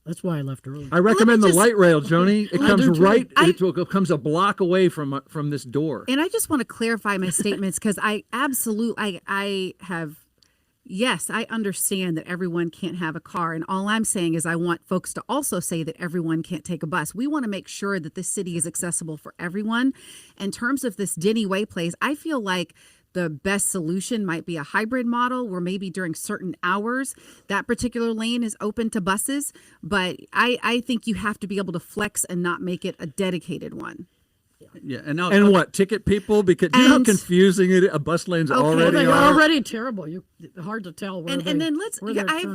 That's why I left early. I recommend the light rail, Joni. It comes right. It comes a block away from this door. And I just want to clarify my statements because I have. Yes, I understand that everyone can't have a car. And all I'm saying is I want folks to also say that everyone can't take a bus. We want to make sure that this city is accessible for everyone. In terms of this Denny Way place, I feel like the best solution might be a hybrid model where maybe during certain hours that particular lane is open to buses. But I think you have to be able to flex and not make it a dedicated one. Yeah, what ticket people? Because you know how confusing a bus lane's already. They're already terrible. Hard to tell where. And then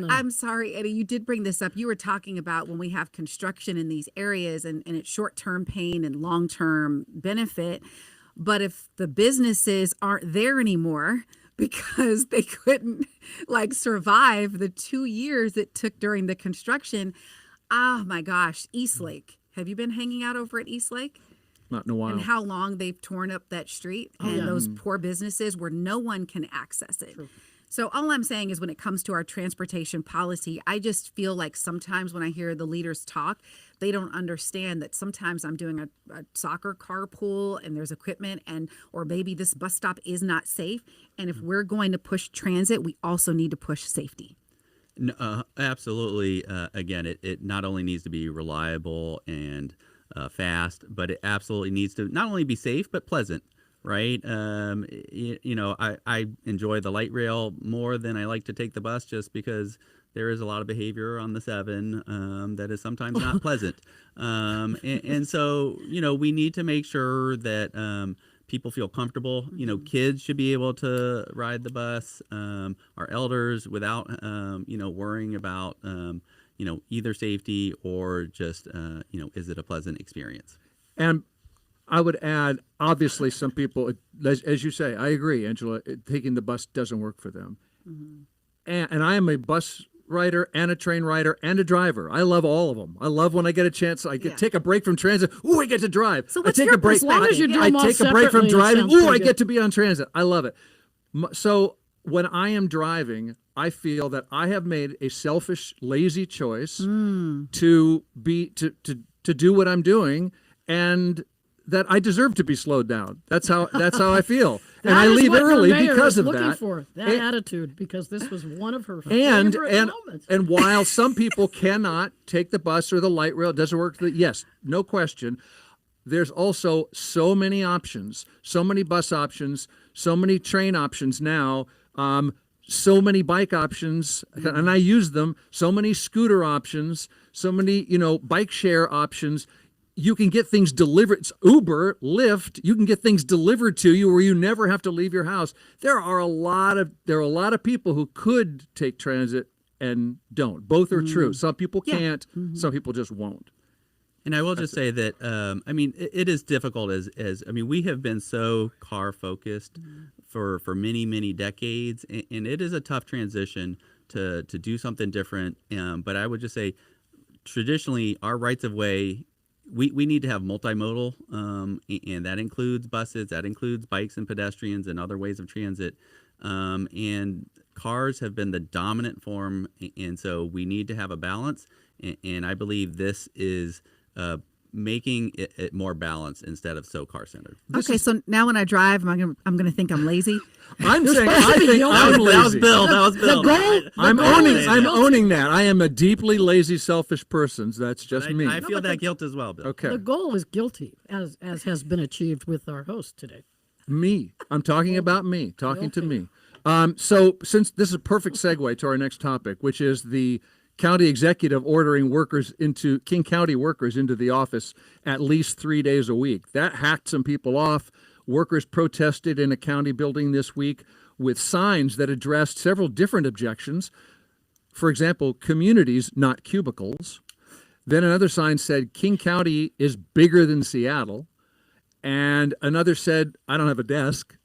I'm sorry, Eddie, you did bring this up. You were talking about when we have construction in these areas and it's short-term pain and long-term benefit. But if the businesses aren't there anymore because they couldn't survive the 2 years it took during the construction, oh my gosh, Eastlake. Have you been hanging out over at Eastlake? Not in a while. And how long they've torn up that street and those poor businesses where no one can access it. True. So all I'm saying is when it comes to our transportation policy, I just feel like sometimes when I hear the leaders talk, they don't understand that sometimes I'm doing a soccer carpool and there's equipment or maybe this bus stop is not safe. And if we're going to push transit, we also need to push safety. Absolutely. Again, it not only needs to be reliable and fast, but it absolutely needs to not only be safe, but pleasant. Right. I enjoy the light rail more than I like to take the bus just because there is a lot of behavior on the 7 that is sometimes not pleasant. And so, we need to make sure that people feel comfortable. Kids should be able to ride the bus, our elders without, worrying about, either safety or just, is it a pleasant experience? And I would add, obviously, some people, as you say, I agree, Angela, taking the bus doesn't work for them. Mm-hmm. And I am a bus rider and a train rider and a driver. I love all of them. I love when I get a chance. I take a break from transit. Ooh, I get to drive. So what's I take your a break. as long as you do them all I take a break from separately, it driving. sounds Ooh, pretty I good. get to be on transit. I love it. So when I am driving, I feel that I have made a selfish, lazy choice to do what I'm doing, and that I deserve to be slowed down. That's how I feel. And I leave early because of looking that. For that attitude, because this was one of her And favorite moments. and while some people cannot take the bus or the light rail, it doesn't work. Yes, no question. There's also so many options, so many bus options, so many train options now, so many bike options, and I use them. So many scooter options, so many bike share options. You can get things delivered. It's Uber, Lyft. You can get things delivered to you where you never have to leave your house. There are a lot of people who could take transit and don't. Both are true. Some people can't. Some people just won't. And I will just say that, it is difficult we have been so car focused for many, many decades, and it is a tough transition to do something different. But I would just say, traditionally, our rights of way, we need to have multimodal, and that includes buses, that includes bikes and pedestrians and other ways of transit. And cars have been the dominant form, and so we need to have a balance. And I believe this is making it more balanced instead of so car-centered. So now when I drive, I'm going to think I'm lazy. I'm saying I think I'm lazy. That was Bill. The goal, I'm owning that. I am a deeply lazy, selfish person. That's just me. I feel that guilt as well, Bill. Okay. The goal is guilty, as has been achieved with our host today. Me. I'm talking about me. Talking to me. So since this is a perfect segue to our next topic, which is the county executive ordering King County workers into the office at least 3 days a week. That hacked some people off. Workers protested in a county building this week with signs that addressed several different objections. For example, communities, not cubicles. Then another sign said, King County is bigger than Seattle. And another said, I don't have a desk.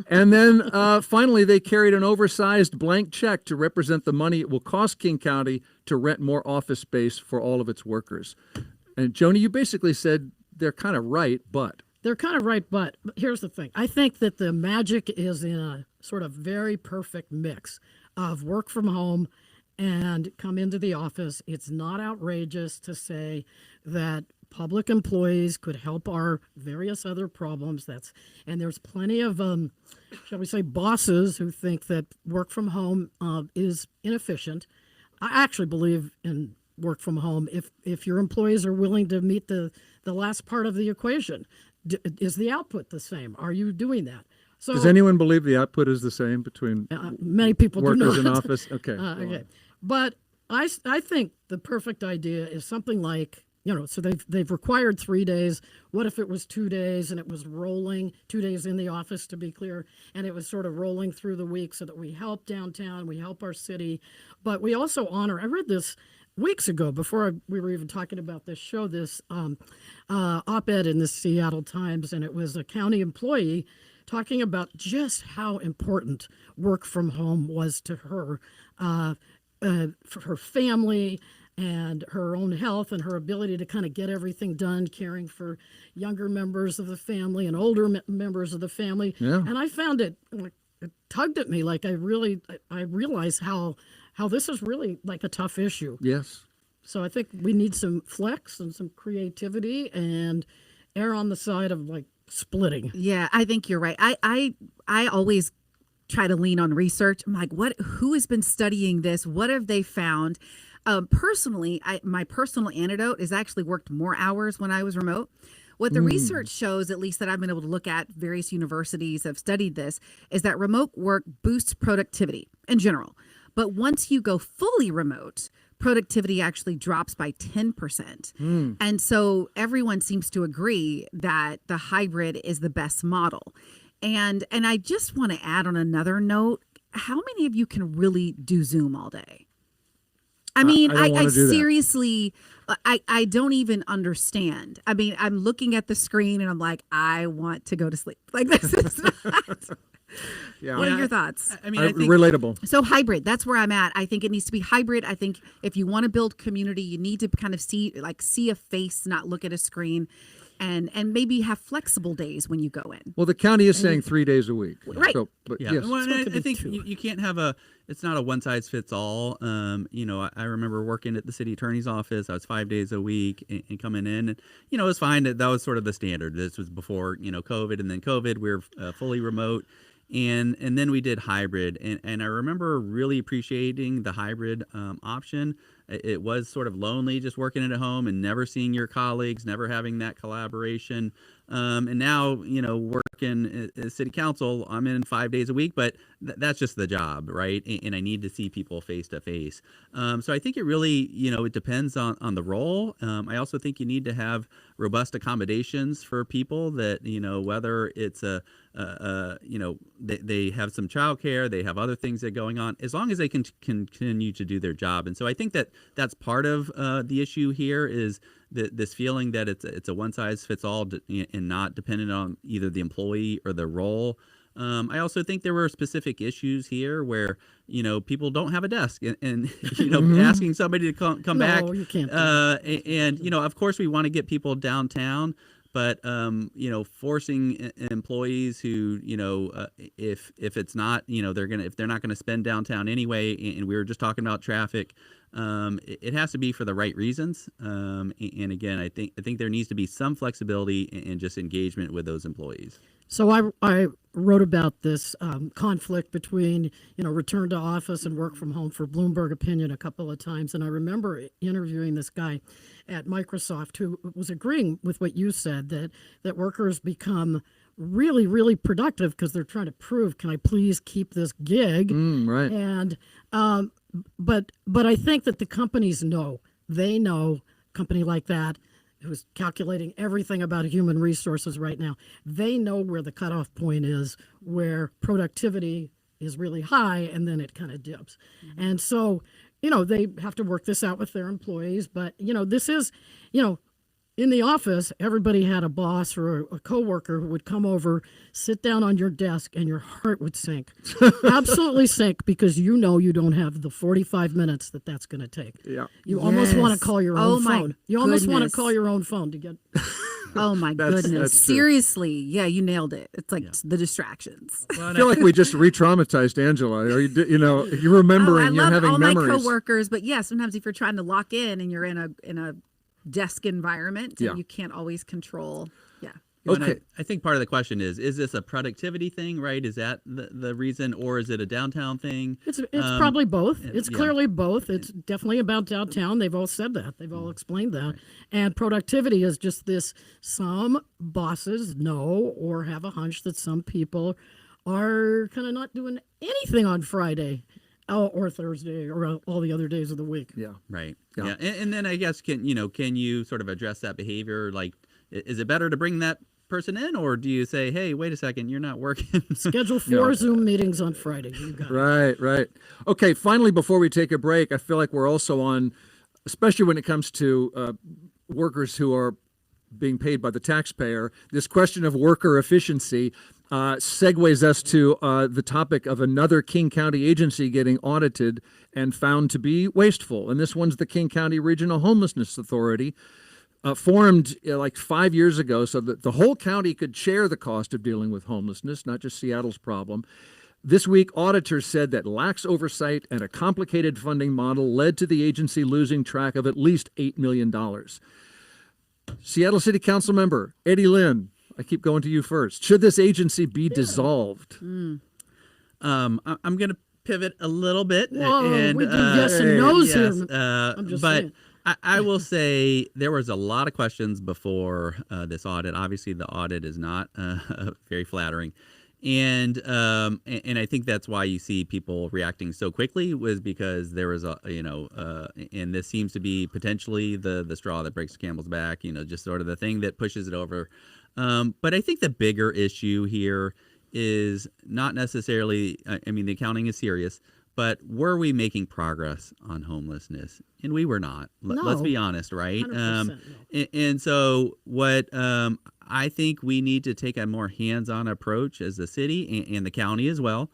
And then finally, they carried an oversized blank check to represent the money it will cost King County to rent more office space for all of its workers. And Joni, you basically said they're kind of right, but. They're kind of right, but here's the thing. I think that the magic is in a sort of very perfect mix of work from home and come into the office. It's not outrageous to say that public employees could help our various other problems. And there's plenty of, shall we say, bosses who think that work from home is inefficient. I actually believe in work from home if your employees are willing to meet the last part of the equation. Is the output the same? Are you doing that? So, does anyone believe the output is the same between many people workers do in not. office? Okay. Okay. But I think the perfect idea is something like, so they've required 3 days. What if it was 2 days and it was rolling, 2 days in the office to be clear, and it was sort of rolling through the week so that we help downtown, we help our city, but we also honor, I read this weeks ago before we were even talking about this show, this op-ed in the Seattle Times, and it was a county employee talking about just how important work from home was to her, for her family and her own health and her ability to kind of get everything done, caring for younger members of the family and older members of the family. Yeah. And I found it tugged at me. Like I realized how this is really like a tough issue. Yes. So I think we need some flex and some creativity and err on the side of like splitting. Yeah, I think you're right. I always try to lean on research. I'm like, who has been studying this? What have they found? Personally, my personal antidote is actually worked more hours when I was remote. What the research shows, at least that I've been able to look at, various universities have studied this, is that remote work boosts productivity in general. But once you go fully remote, productivity actually drops by 10%. And so everyone seems to agree that the hybrid is the best model. And I just want to add on another note, how many of you can really do Zoom all day? I mean, I seriously, I don't even understand. I mean, I'm looking at the screen and I'm like, I want to go to sleep. Like this is not. Yeah. What are your thoughts? I mean, I think relatable. So hybrid, that's where I'm at. I think it needs to be hybrid. I think if you want to build community, you need to kind of see a face, not look at a screen, and maybe have flexible days when you go in. Well, the county is saying 3 days a week. Right. So, but Yeah, yes. well, and I think you can't have it's not a one size fits all. I remember working at the city attorney's office. I was 5 days a week and coming in, and it was fine. That was sort of the standard. This was before COVID, and then COVID, we were fully remote. And then we did hybrid, and I remember really appreciating the hybrid option. It was sort of lonely just working at home and never seeing your colleagues, never having that collaboration. And now, working at city council, I'm in 5 days a week, but that's just the job, right? And I need to see people face to face. So I think it really, it depends on the role. I also think you need to have robust accommodations for people that, whether it's they have some childcare, they have other things that are going on, as long as they can continue to do their job. And so I think that's part of the issue here is this feeling that it's a one size fits all and not dependent on either the employee or the role. I also think there were specific issues here where people don't have a desk, and asking somebody to come back. No, you can't. And of course we want to get people downtown. But forcing employees who if it's not if they're not gonna spend downtown anyway, and we were just talking about traffic, it has to be for the right reasons. And again, I think there needs to be some flexibility and just engagement with those employees. So I wrote about this conflict between return to office and work from home for Bloomberg Opinion a couple of times, and I remember interviewing this guy at Microsoft who was agreeing with what you said, that workers become really, really productive because they're trying to prove, can I please keep this gig? Right. And but I think that the companies know, company like that, who's calculating everything about human resources right now, they know where the cutoff point is, where productivity is really high and then it kind of dips. Mm-hmm. And so, they have to work this out with their employees. But, this is, in the office, everybody had a boss or a coworker who would come over, sit down on your desk, and your heart would sink. Absolutely sink, because you don't have the 45 minutes that's going to take. Yeah. You almost want to call your own phone. You almost want to goodness. call your own phone to get... Oh my goodness. That's true. Seriously. Yeah, you nailed it. It's like the distractions. I feel like we just re-traumatized Angela. Or you're remembering, you're having all memories. my coworkers, but yeah, sometimes if you're trying to lock in and you're in a desk environment, and you can't always control. Yeah. Okay. I think part of the question is this a productivity thing, right? Is that the reason, or is it a downtown thing? It's probably both. It's clearly both. It's definitely about downtown. They've all said that. They've all explained that. Right. And productivity is just this. Some bosses know or have a hunch that some people are kind of not doing anything on Friday or Thursday or all the other days of the week. Yeah. Right. Yeah. And then I guess can you sort of address that behavior? Like, is it better to bring that person in, or do you say, hey, wait a second, you're not working? Schedule 4 Zoom meetings on Friday. You got it. Right. Okay, finally, before we take a break, I feel like we're also on, especially when it comes to workers who are being paid by the taxpayer, this question of worker efficiency segues us to the topic of another King County agency getting audited and found to be wasteful. And this one's the King County Regional Homelessness Authority. Formed like 5 years ago so that the whole county could share the cost of dealing with homelessness, not just Seattle's problem. This week, auditors said that lax oversight and a complicated funding model led to the agency losing track of at least $8 million. Seattle City Councilmember Eddie Lynn, I keep going to you first. Should this agency be dissolved? I'm going to pivot a little bit. Whoa, and we do yes and no's here. I'm just but saying. I will say there was a lot of questions before this audit. Obviously, the audit is not very flattering. And I think that's why you see people reacting so quickly, was because there was and this seems to be potentially the straw that breaks the camel's back, just sort of the thing that pushes it over. But I think the bigger issue here is not necessarily, the accounting is serious, But were we making progress on homelessness? And we were not. Let's be honest, right? 100% no. And so what I think we need to take a more hands-on approach as the city and the county as well.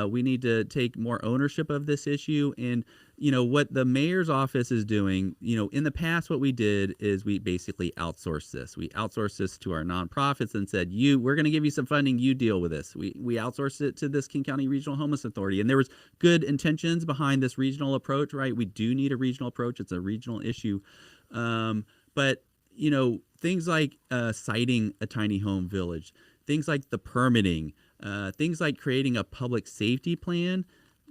We need to take more ownership of this issue. And, what the mayor's office is doing, in the past, what we did is we basically outsourced this. We outsourced this to our nonprofits and said, we're going to give you some funding, you deal with this. We outsourced it to this King County Regional Homeless Authority. And there was good intentions behind this regional approach, right? We do need a regional approach. It's a regional issue. But things like citing a tiny home village, things like the permitting, things like creating a public safety plan,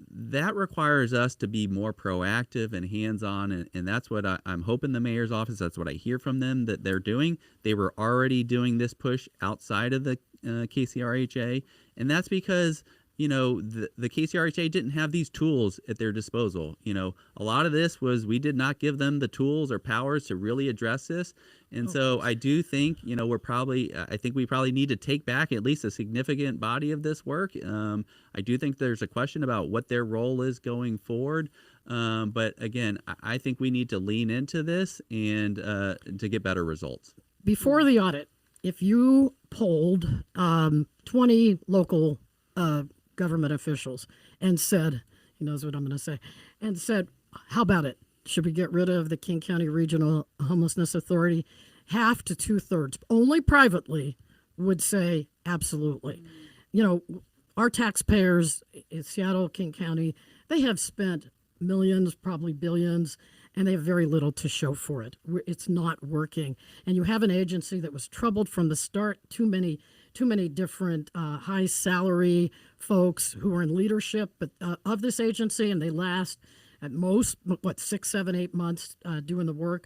that requires us to be more proactive and hands-on, and that's what I'm hoping the mayor's office, that's what I hear from them that they're doing. They were already doing this push outside of the KCRHA, and that's because the KCRHA didn't have these tools at their disposal. A lot of this was we did not give them the tools or powers to really address this. And so I do think, I think we probably need to take back at least a significant body of this work. I do think there's a question about what their role is going forward. But again, I think we need to lean into this and to get better results. Before the audit, if you polled 20 local government officials and said, he knows what I'm going to say, and said, how about it? Should we get rid of the King County Regional Homelessness Authority? Half to 2/3, only privately, would say absolutely. Our taxpayers in Seattle, King County, they have spent millions, probably billions, and they have very little to show for it. It's not working. And you have an agency that was troubled from the start, too many different high salary folks who are in leadership of this agency, and they last at most, 6, 7, 8 months doing the work.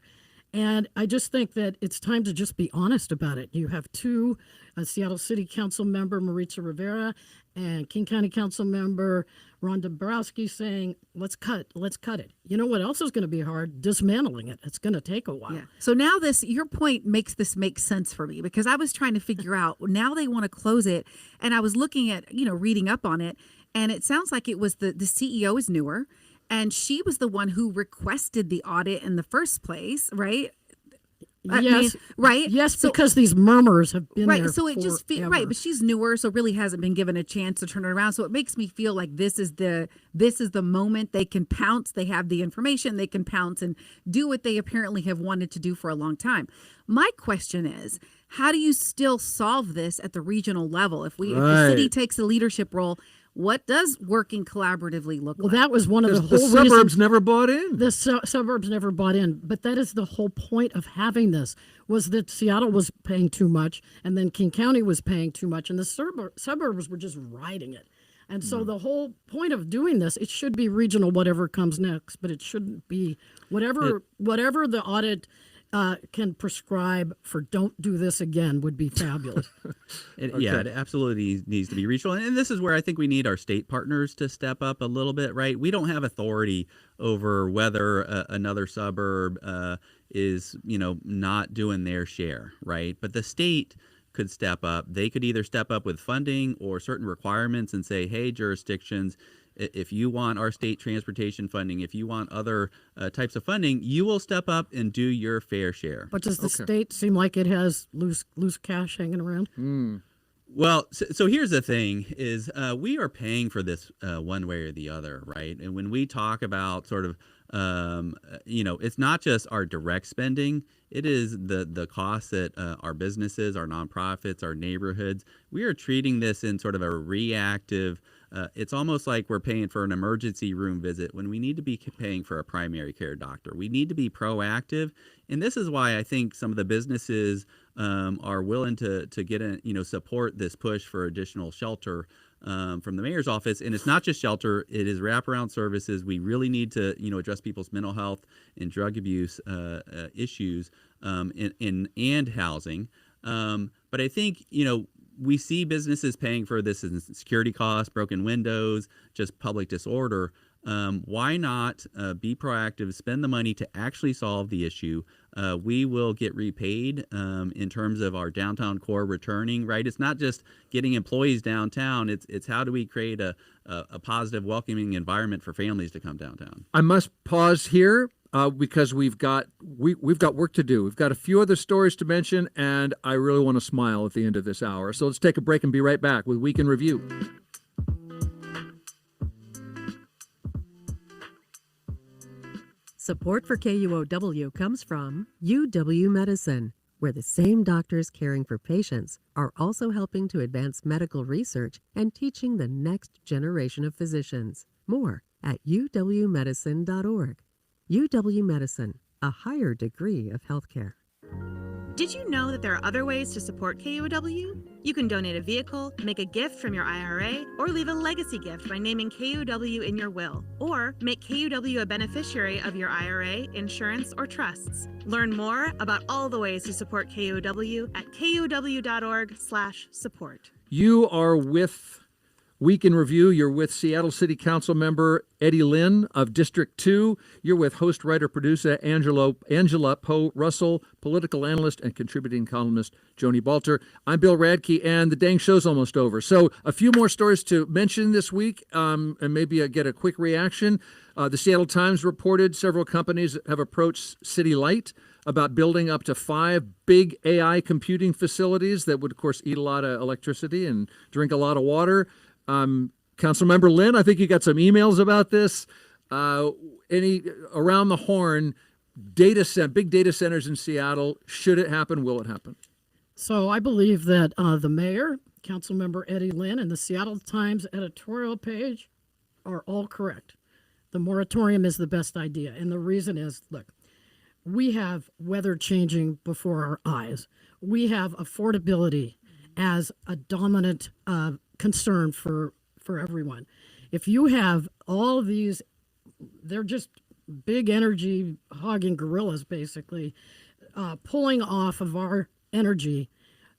And I just think that it's time to just be honest about it. You have two, Seattle City Councilmember Maritza Rivera and King County Councilmember Rhonda Borowski saying, let's cut it. You know what else is going to be hard? Dismantling it. It's going to take a while. Yeah. So now your point makes this make sense for me, because I was trying to figure out, now they want to close it. And I was looking at, reading up on it, and it sounds like it was the CEO is newer. And she was the one who requested the audit in the first place, right? Yes, right. Yes, so, because these murmurs have been right. there. So it just right, but she's newer, so really hasn't been given a chance to turn it around. So it makes me feel like this is the moment they can pounce. They have the information, they can pounce and do what they apparently have wanted to do for a long time. My question is, how do you still solve this at the regional level? If the city takes a leadership role, what does working collaboratively look like? Well, that was one of the whole suburbs reasons never bought in. The suburbs never bought in. But that is the whole point of having this, was that Seattle was paying too much, and then King County was paying too much, and the suburbs were just riding it. And so the whole point of doing this, it should be regional, whatever comes next, but it shouldn't be whatever the audit can prescribe for don't do this again would be fabulous. Yeah, it absolutely needs to be regional. And this is where I think we need our state partners to step up a little bit, right? We don't have authority over whether another suburb is, not doing their share, right? But the state could step up. They could either step up with funding or certain requirements and say, hey, jurisdictions, if you want our state transportation funding, if you want other types of funding, you will step up and do your fair share. But does the state seem like it has loose cash hanging around? Well, so here's the thing is we are paying for this one way or the other, right? And when we talk about sort of, it's not just our direct spending. It is the costs that our businesses, our nonprofits, our neighborhoods, we are treating this in sort of a reactive. It's almost like we're paying for an emergency room visit when we need to be paying for a primary care doctor. We need to be proactive. And this is why I think some of the businesses are willing to get in, support this push for additional shelter from the mayor's office. And it's not just shelter, it is wraparound services. We really need to, address people's mental health and drug abuse issues and housing. But I think, we see businesses paying for this in security costs, broken windows, just public disorder. Why not be proactive, spend the money to actually solve the issue? We will get repaid in terms of our downtown core returning, right? It's not just getting employees downtown. It's how do we create a positive, welcoming environment for families to come downtown. I must pause here because we've got work to do. We've got a few other stories to mention, and I really want to smile at the end of this hour. So let's take a break and be right back with Week in Review. Support for KUOW comes from UW Medicine, where the same doctors caring for patients are also helping to advance medical research and teaching the next generation of physicians. More at uwmedicine.org. UW Medicine, a higher degree of healthcare. Did you know that there are other ways to support KUOW? You can donate a vehicle, make a gift from your IRA, or leave a legacy gift by naming KUOW in your will, or make KUOW a beneficiary of your IRA, insurance, or trusts. Learn more about all the ways to support KUOW at kuow.org/support. You are with Week in Review. You're with Seattle City Councilmember Eddie Lynn of District 2. You're with host, writer, producer Angela Poe Russell, political analyst and contributing columnist Joni Balter. I'm Bill Radke, and the dang show's almost over. So a few more stories to mention this week, and maybe get a quick reaction. The Seattle Times reported several companies have approached City Light about building up to 5 big AI computing facilities that would, of course, eat a lot of electricity and drink a lot of water. Councilmember Lynn, I think you got some emails about this. Any around the horn, big data centers in Seattle, should it happen, will it happen? So I believe that the mayor, Councilmember Eddie Lynn, and the Seattle Times editorial page are all correct. The moratorium is the best idea. And the reason is, look, we have weather changing before our eyes. We have affordability as a dominant concern for everyone. If you have all of these, they're just big energy hogging gorillas, basically, pulling off of our energy,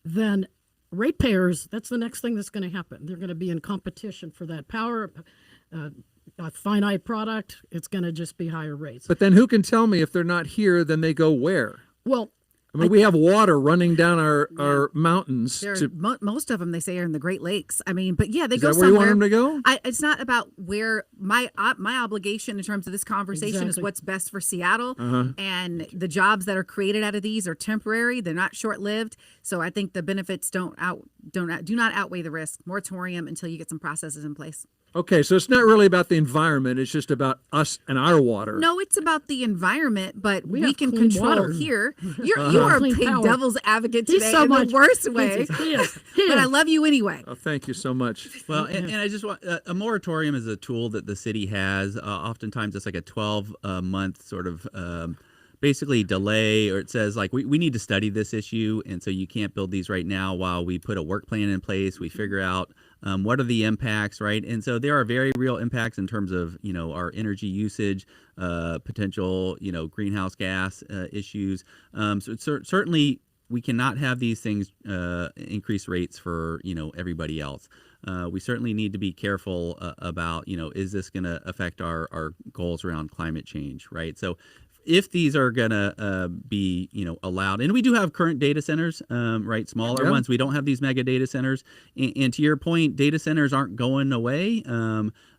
then ratepayers, that's the next thing that's going to happen. They're going to be in competition for that power. A finite product, it's going to just be higher rates. But then who can tell me if they're not here, then they go where? Well, I mean, we have water running down our mountains. Most of them, they say, are in the Great Lakes. I mean, but yeah, they Is go that somewhere. where you want them to go? It's not about where my obligation in terms of this conversation is what's best for Seattle, and the jobs that are created out of these are temporary. They're not short-lived. So I think the benefits do not outweigh the risk. Moratorium until you get some processes in place. Okay, so it's not really about the environment. It's just about us and our water. No, it's about the environment, but we can clean control water. here. You are a Clean big power. devil's advocate He's today so in much- the worst way. He is. But I love you anyway. Oh, thank you so much. Well, and I just want a moratorium is a tool that the city has. Oftentimes, it's like a 12-month sort of basically delay, or it says like we need to study this issue, and so you can't build these right now while we put a work plan in place. We figure out what are the impacts, right? And so there are very real impacts in terms of our energy usage, potential greenhouse gas issues. So certainly we cannot have these things increase rates for everybody else. We certainly need to be careful about is this going to affect our goals around climate change, right? So if these are going to be allowed, and we do have current data centers, right, smaller ones. We don't have these mega data centers, and to your point, data centers aren't going away.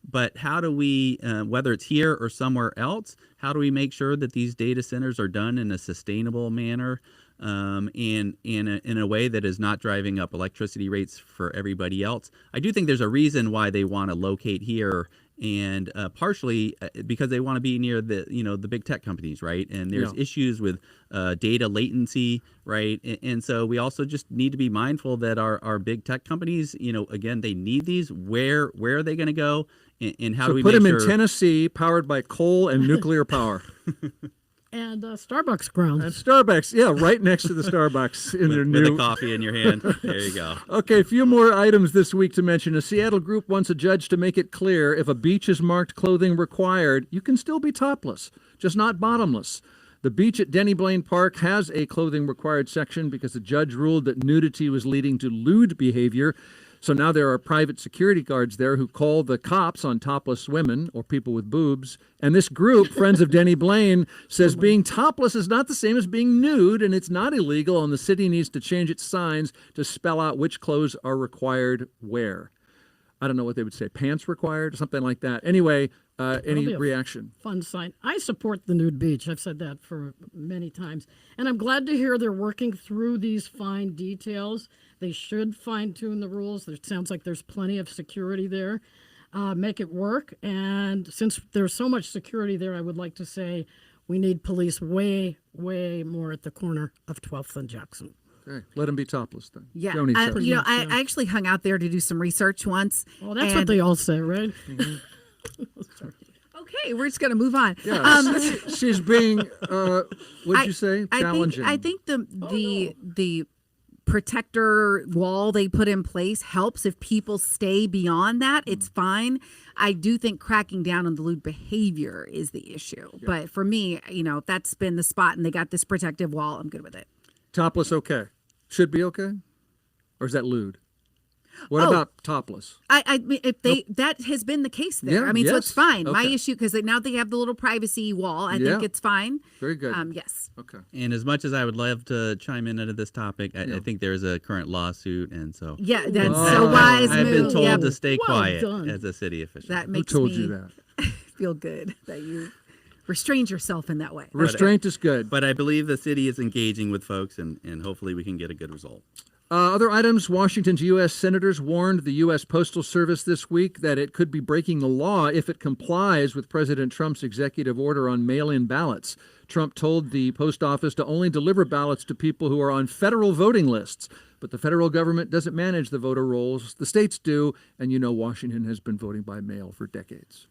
But how do we, whether it's here or somewhere else, how do we make sure that these data centers are done in a sustainable manner? In a way that is not driving up electricity rates for everybody else? I do think there's a reason why they want to locate here, and partially because they want to be near the big tech companies, right? And there's issues with data latency, right? And so we also just need to be mindful that our big tech companies, again, they need these. Where are they going to go, and how do we put make them sure... in Tennessee, powered by coal and nuclear power? And Starbucks grounds. And Starbucks, yeah, right next to the Starbucks in their new... With a coffee in your hand. There you go. Okay, a few more items this week to mention. A Seattle group wants a judge to make it clear if a beach is marked clothing required, you can still be topless, just not bottomless. The beach at Denny Blaine Park has a clothing required section because the judge ruled that nudity was leading to lewd behavior. So now there are private security guards there who call the cops on topless women or people with boobs. And this group, Friends of Denny Blaine, says being topless is not the same as being nude, and it's not illegal, and the city needs to change its signs to spell out which clothes are required where. I don't know what they would say, pants required or something like that. Anyway, any reaction? Fun sign. I support the nude beach. I've said that for many times. And I'm glad to hear they're working through these fine details. They should fine-tune the rules. There sounds like there's plenty of security there. Make it work. And since there's so much security there, I would like to say we need police way, way more at the corner of 12th and Jackson. Okay. Let them be topless then. Yeah, Joni says. I actually hung out there to do some research once. Well, that's what they all say, right? Okay, we're just going to move on. Yeah, she's being, what'd you say? Challenging. I think the protector wall they put in place helps. If people stay beyond that, it's fine. I do think cracking down on the lewd behavior is the issue. Yeah. But for me, if that's been the spot and they got this protective wall, I'm good with it. Topless, okay. Should be okay? Or is that lewd? What about topless? I mean, if that has been the case there. Yeah, I mean, so it's fine. Okay. My issue, because now they have the little privacy wall. I think it's fine. Very good. Yes. Okay. And as much as I would love to chime in into this topic, I think there's a current lawsuit, and so that's so wise. I've been told Yep. to stay Well quiet done. as a city official. That makes Who told me you that? feel good that you restrained yourself in that way. Restraint is good. But I believe the city is engaging with folks, and hopefully we can get a good result. Other items, Washington's U.S. senators warned the U.S. Postal Service this week that it could be breaking the law if it complies with President Trump's executive order on mail-in ballots. Trump told the post office to only deliver ballots to people who are on federal voting lists. But the federal government doesn't manage the voter rolls. The states do, and Washington has been voting by mail for decades.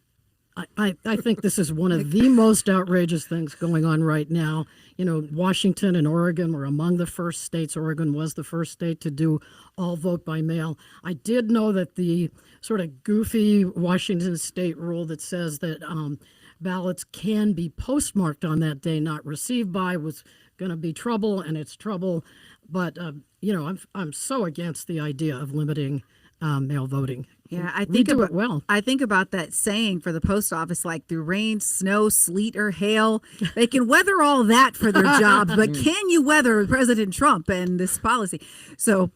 I think this is one of the most outrageous things going on right now. Washington and Oregon were among the first states. Oregon was the first state to do all vote by mail. I did know that the sort of goofy Washington state rule that says that ballots can be postmarked on that day, not received by, was going to be trouble, and it's trouble. But, I'm so against the idea of limiting mail voting. Yeah, We do it well. I think about that saying for the post office, like through rain, snow, sleet, or hail. They can weather all that for their jobs, but can you weather President Trump and this policy? So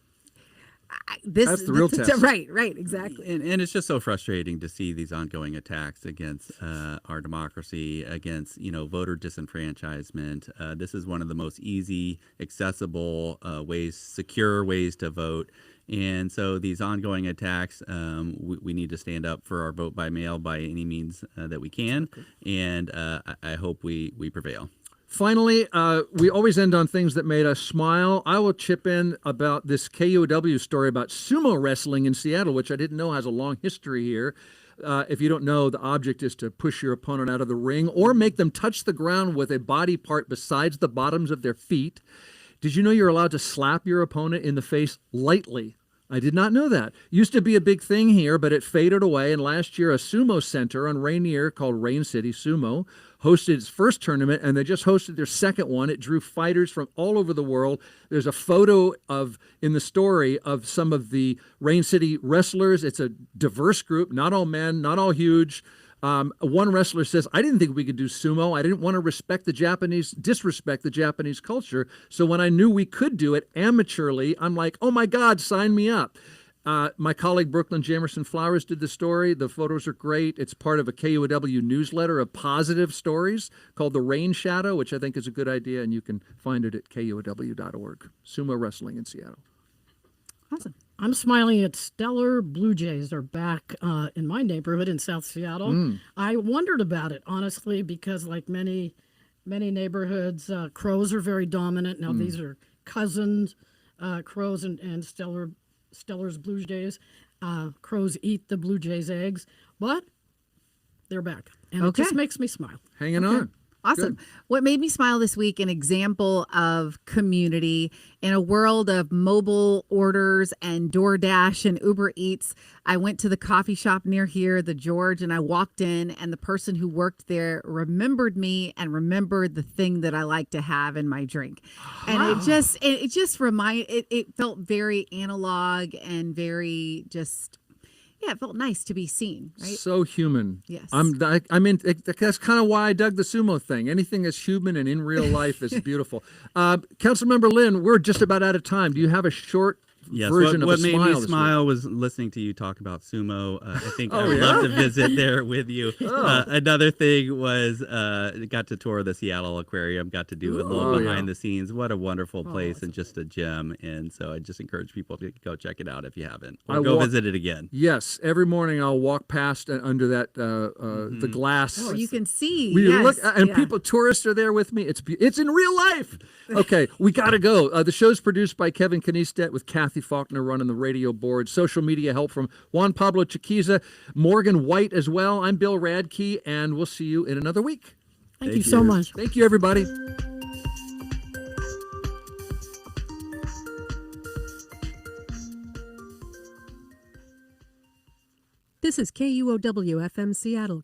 that's the real test. Right, exactly. And it's just so frustrating to see these ongoing attacks against our democracy, against voter disenfranchisement. This is one of the most easy, accessible secure ways to vote. And so these ongoing attacks, we need to stand up for our vote by mail by any means that we can. And I hope we prevail. Finally, we always end on things that made us smile. I will chip in about this KUOW story about sumo wrestling in Seattle, which I didn't know has a long history here. If you don't know, the object is to push your opponent out of the ring or make them touch the ground with a body part besides the bottoms of their feet. Did you know you're allowed to slap your opponent in the face lightly? I did not know that. Used to be a big thing here, but it faded away. And last year, a sumo center on Rainier called Rain City Sumo hosted its first tournament, and they just hosted their second one. It drew fighters from all over the world. There's a photo in the story of some of the Rain City wrestlers. It's a diverse group, not all men, not all huge. One wrestler says, I didn't think we could do sumo. I didn't want to disrespect the Japanese culture. So when I knew we could do it amateurly, I'm like, oh my God, sign me up. My colleague Brooklyn Jamerson Flowers did the story. The photos are great. It's part of a KUOW newsletter of positive stories called The Rain Shadow, which I think is a good idea, and you can find it at KUOW.org. Sumo wrestling in Seattle. Awesome. I'm smiling at Stellar Blue Jays are back in my neighborhood in South Seattle. I wondered about it, honestly, because like many neighborhoods, crows are very dominant. Now these are cousins, crows and Stellar's Blue Jays. Crows eat the Blue Jays' eggs, but they're back. And it just makes me smile. Hanging on. Awesome. What made me smile this week, an example of community in a world of mobile orders and DoorDash and Uber Eats. I went to the coffee shop near here, the George, and I walked in, and the person who worked there remembered me and remembered the thing that I like to have in my drink. And it felt very analog and very just, yeah, it felt nice to be seen, right? So human. Yes. That's kind of why I dug the sumo thing. Anything that's human and in real life is beautiful. Councilmember Lynn, we're just about out of time. Do you have a short version of a smile? What made me smile was listening to you talk about sumo. I think I would love to visit there with you. Another thing was got to tour the Seattle Aquarium, got to do a little behind the scenes. What a wonderful place and just a gem. And so I just encourage people to go check it out if you haven't. Or go visit it again. Yes. Every morning I'll walk past under that the glass. Oh, you can see. People, tourists are there with me. It's in real life. Okay, we got to go. The show's produced by Kevin Kniestet with Kathy Faulkner running the radio board. Social media help from Juan Pablo Chiquiza, Morgan White as well. I'm Bill Radke, and we'll see you in another week. Thank you so much. Thank you, everybody. This is KUOW FM Seattle,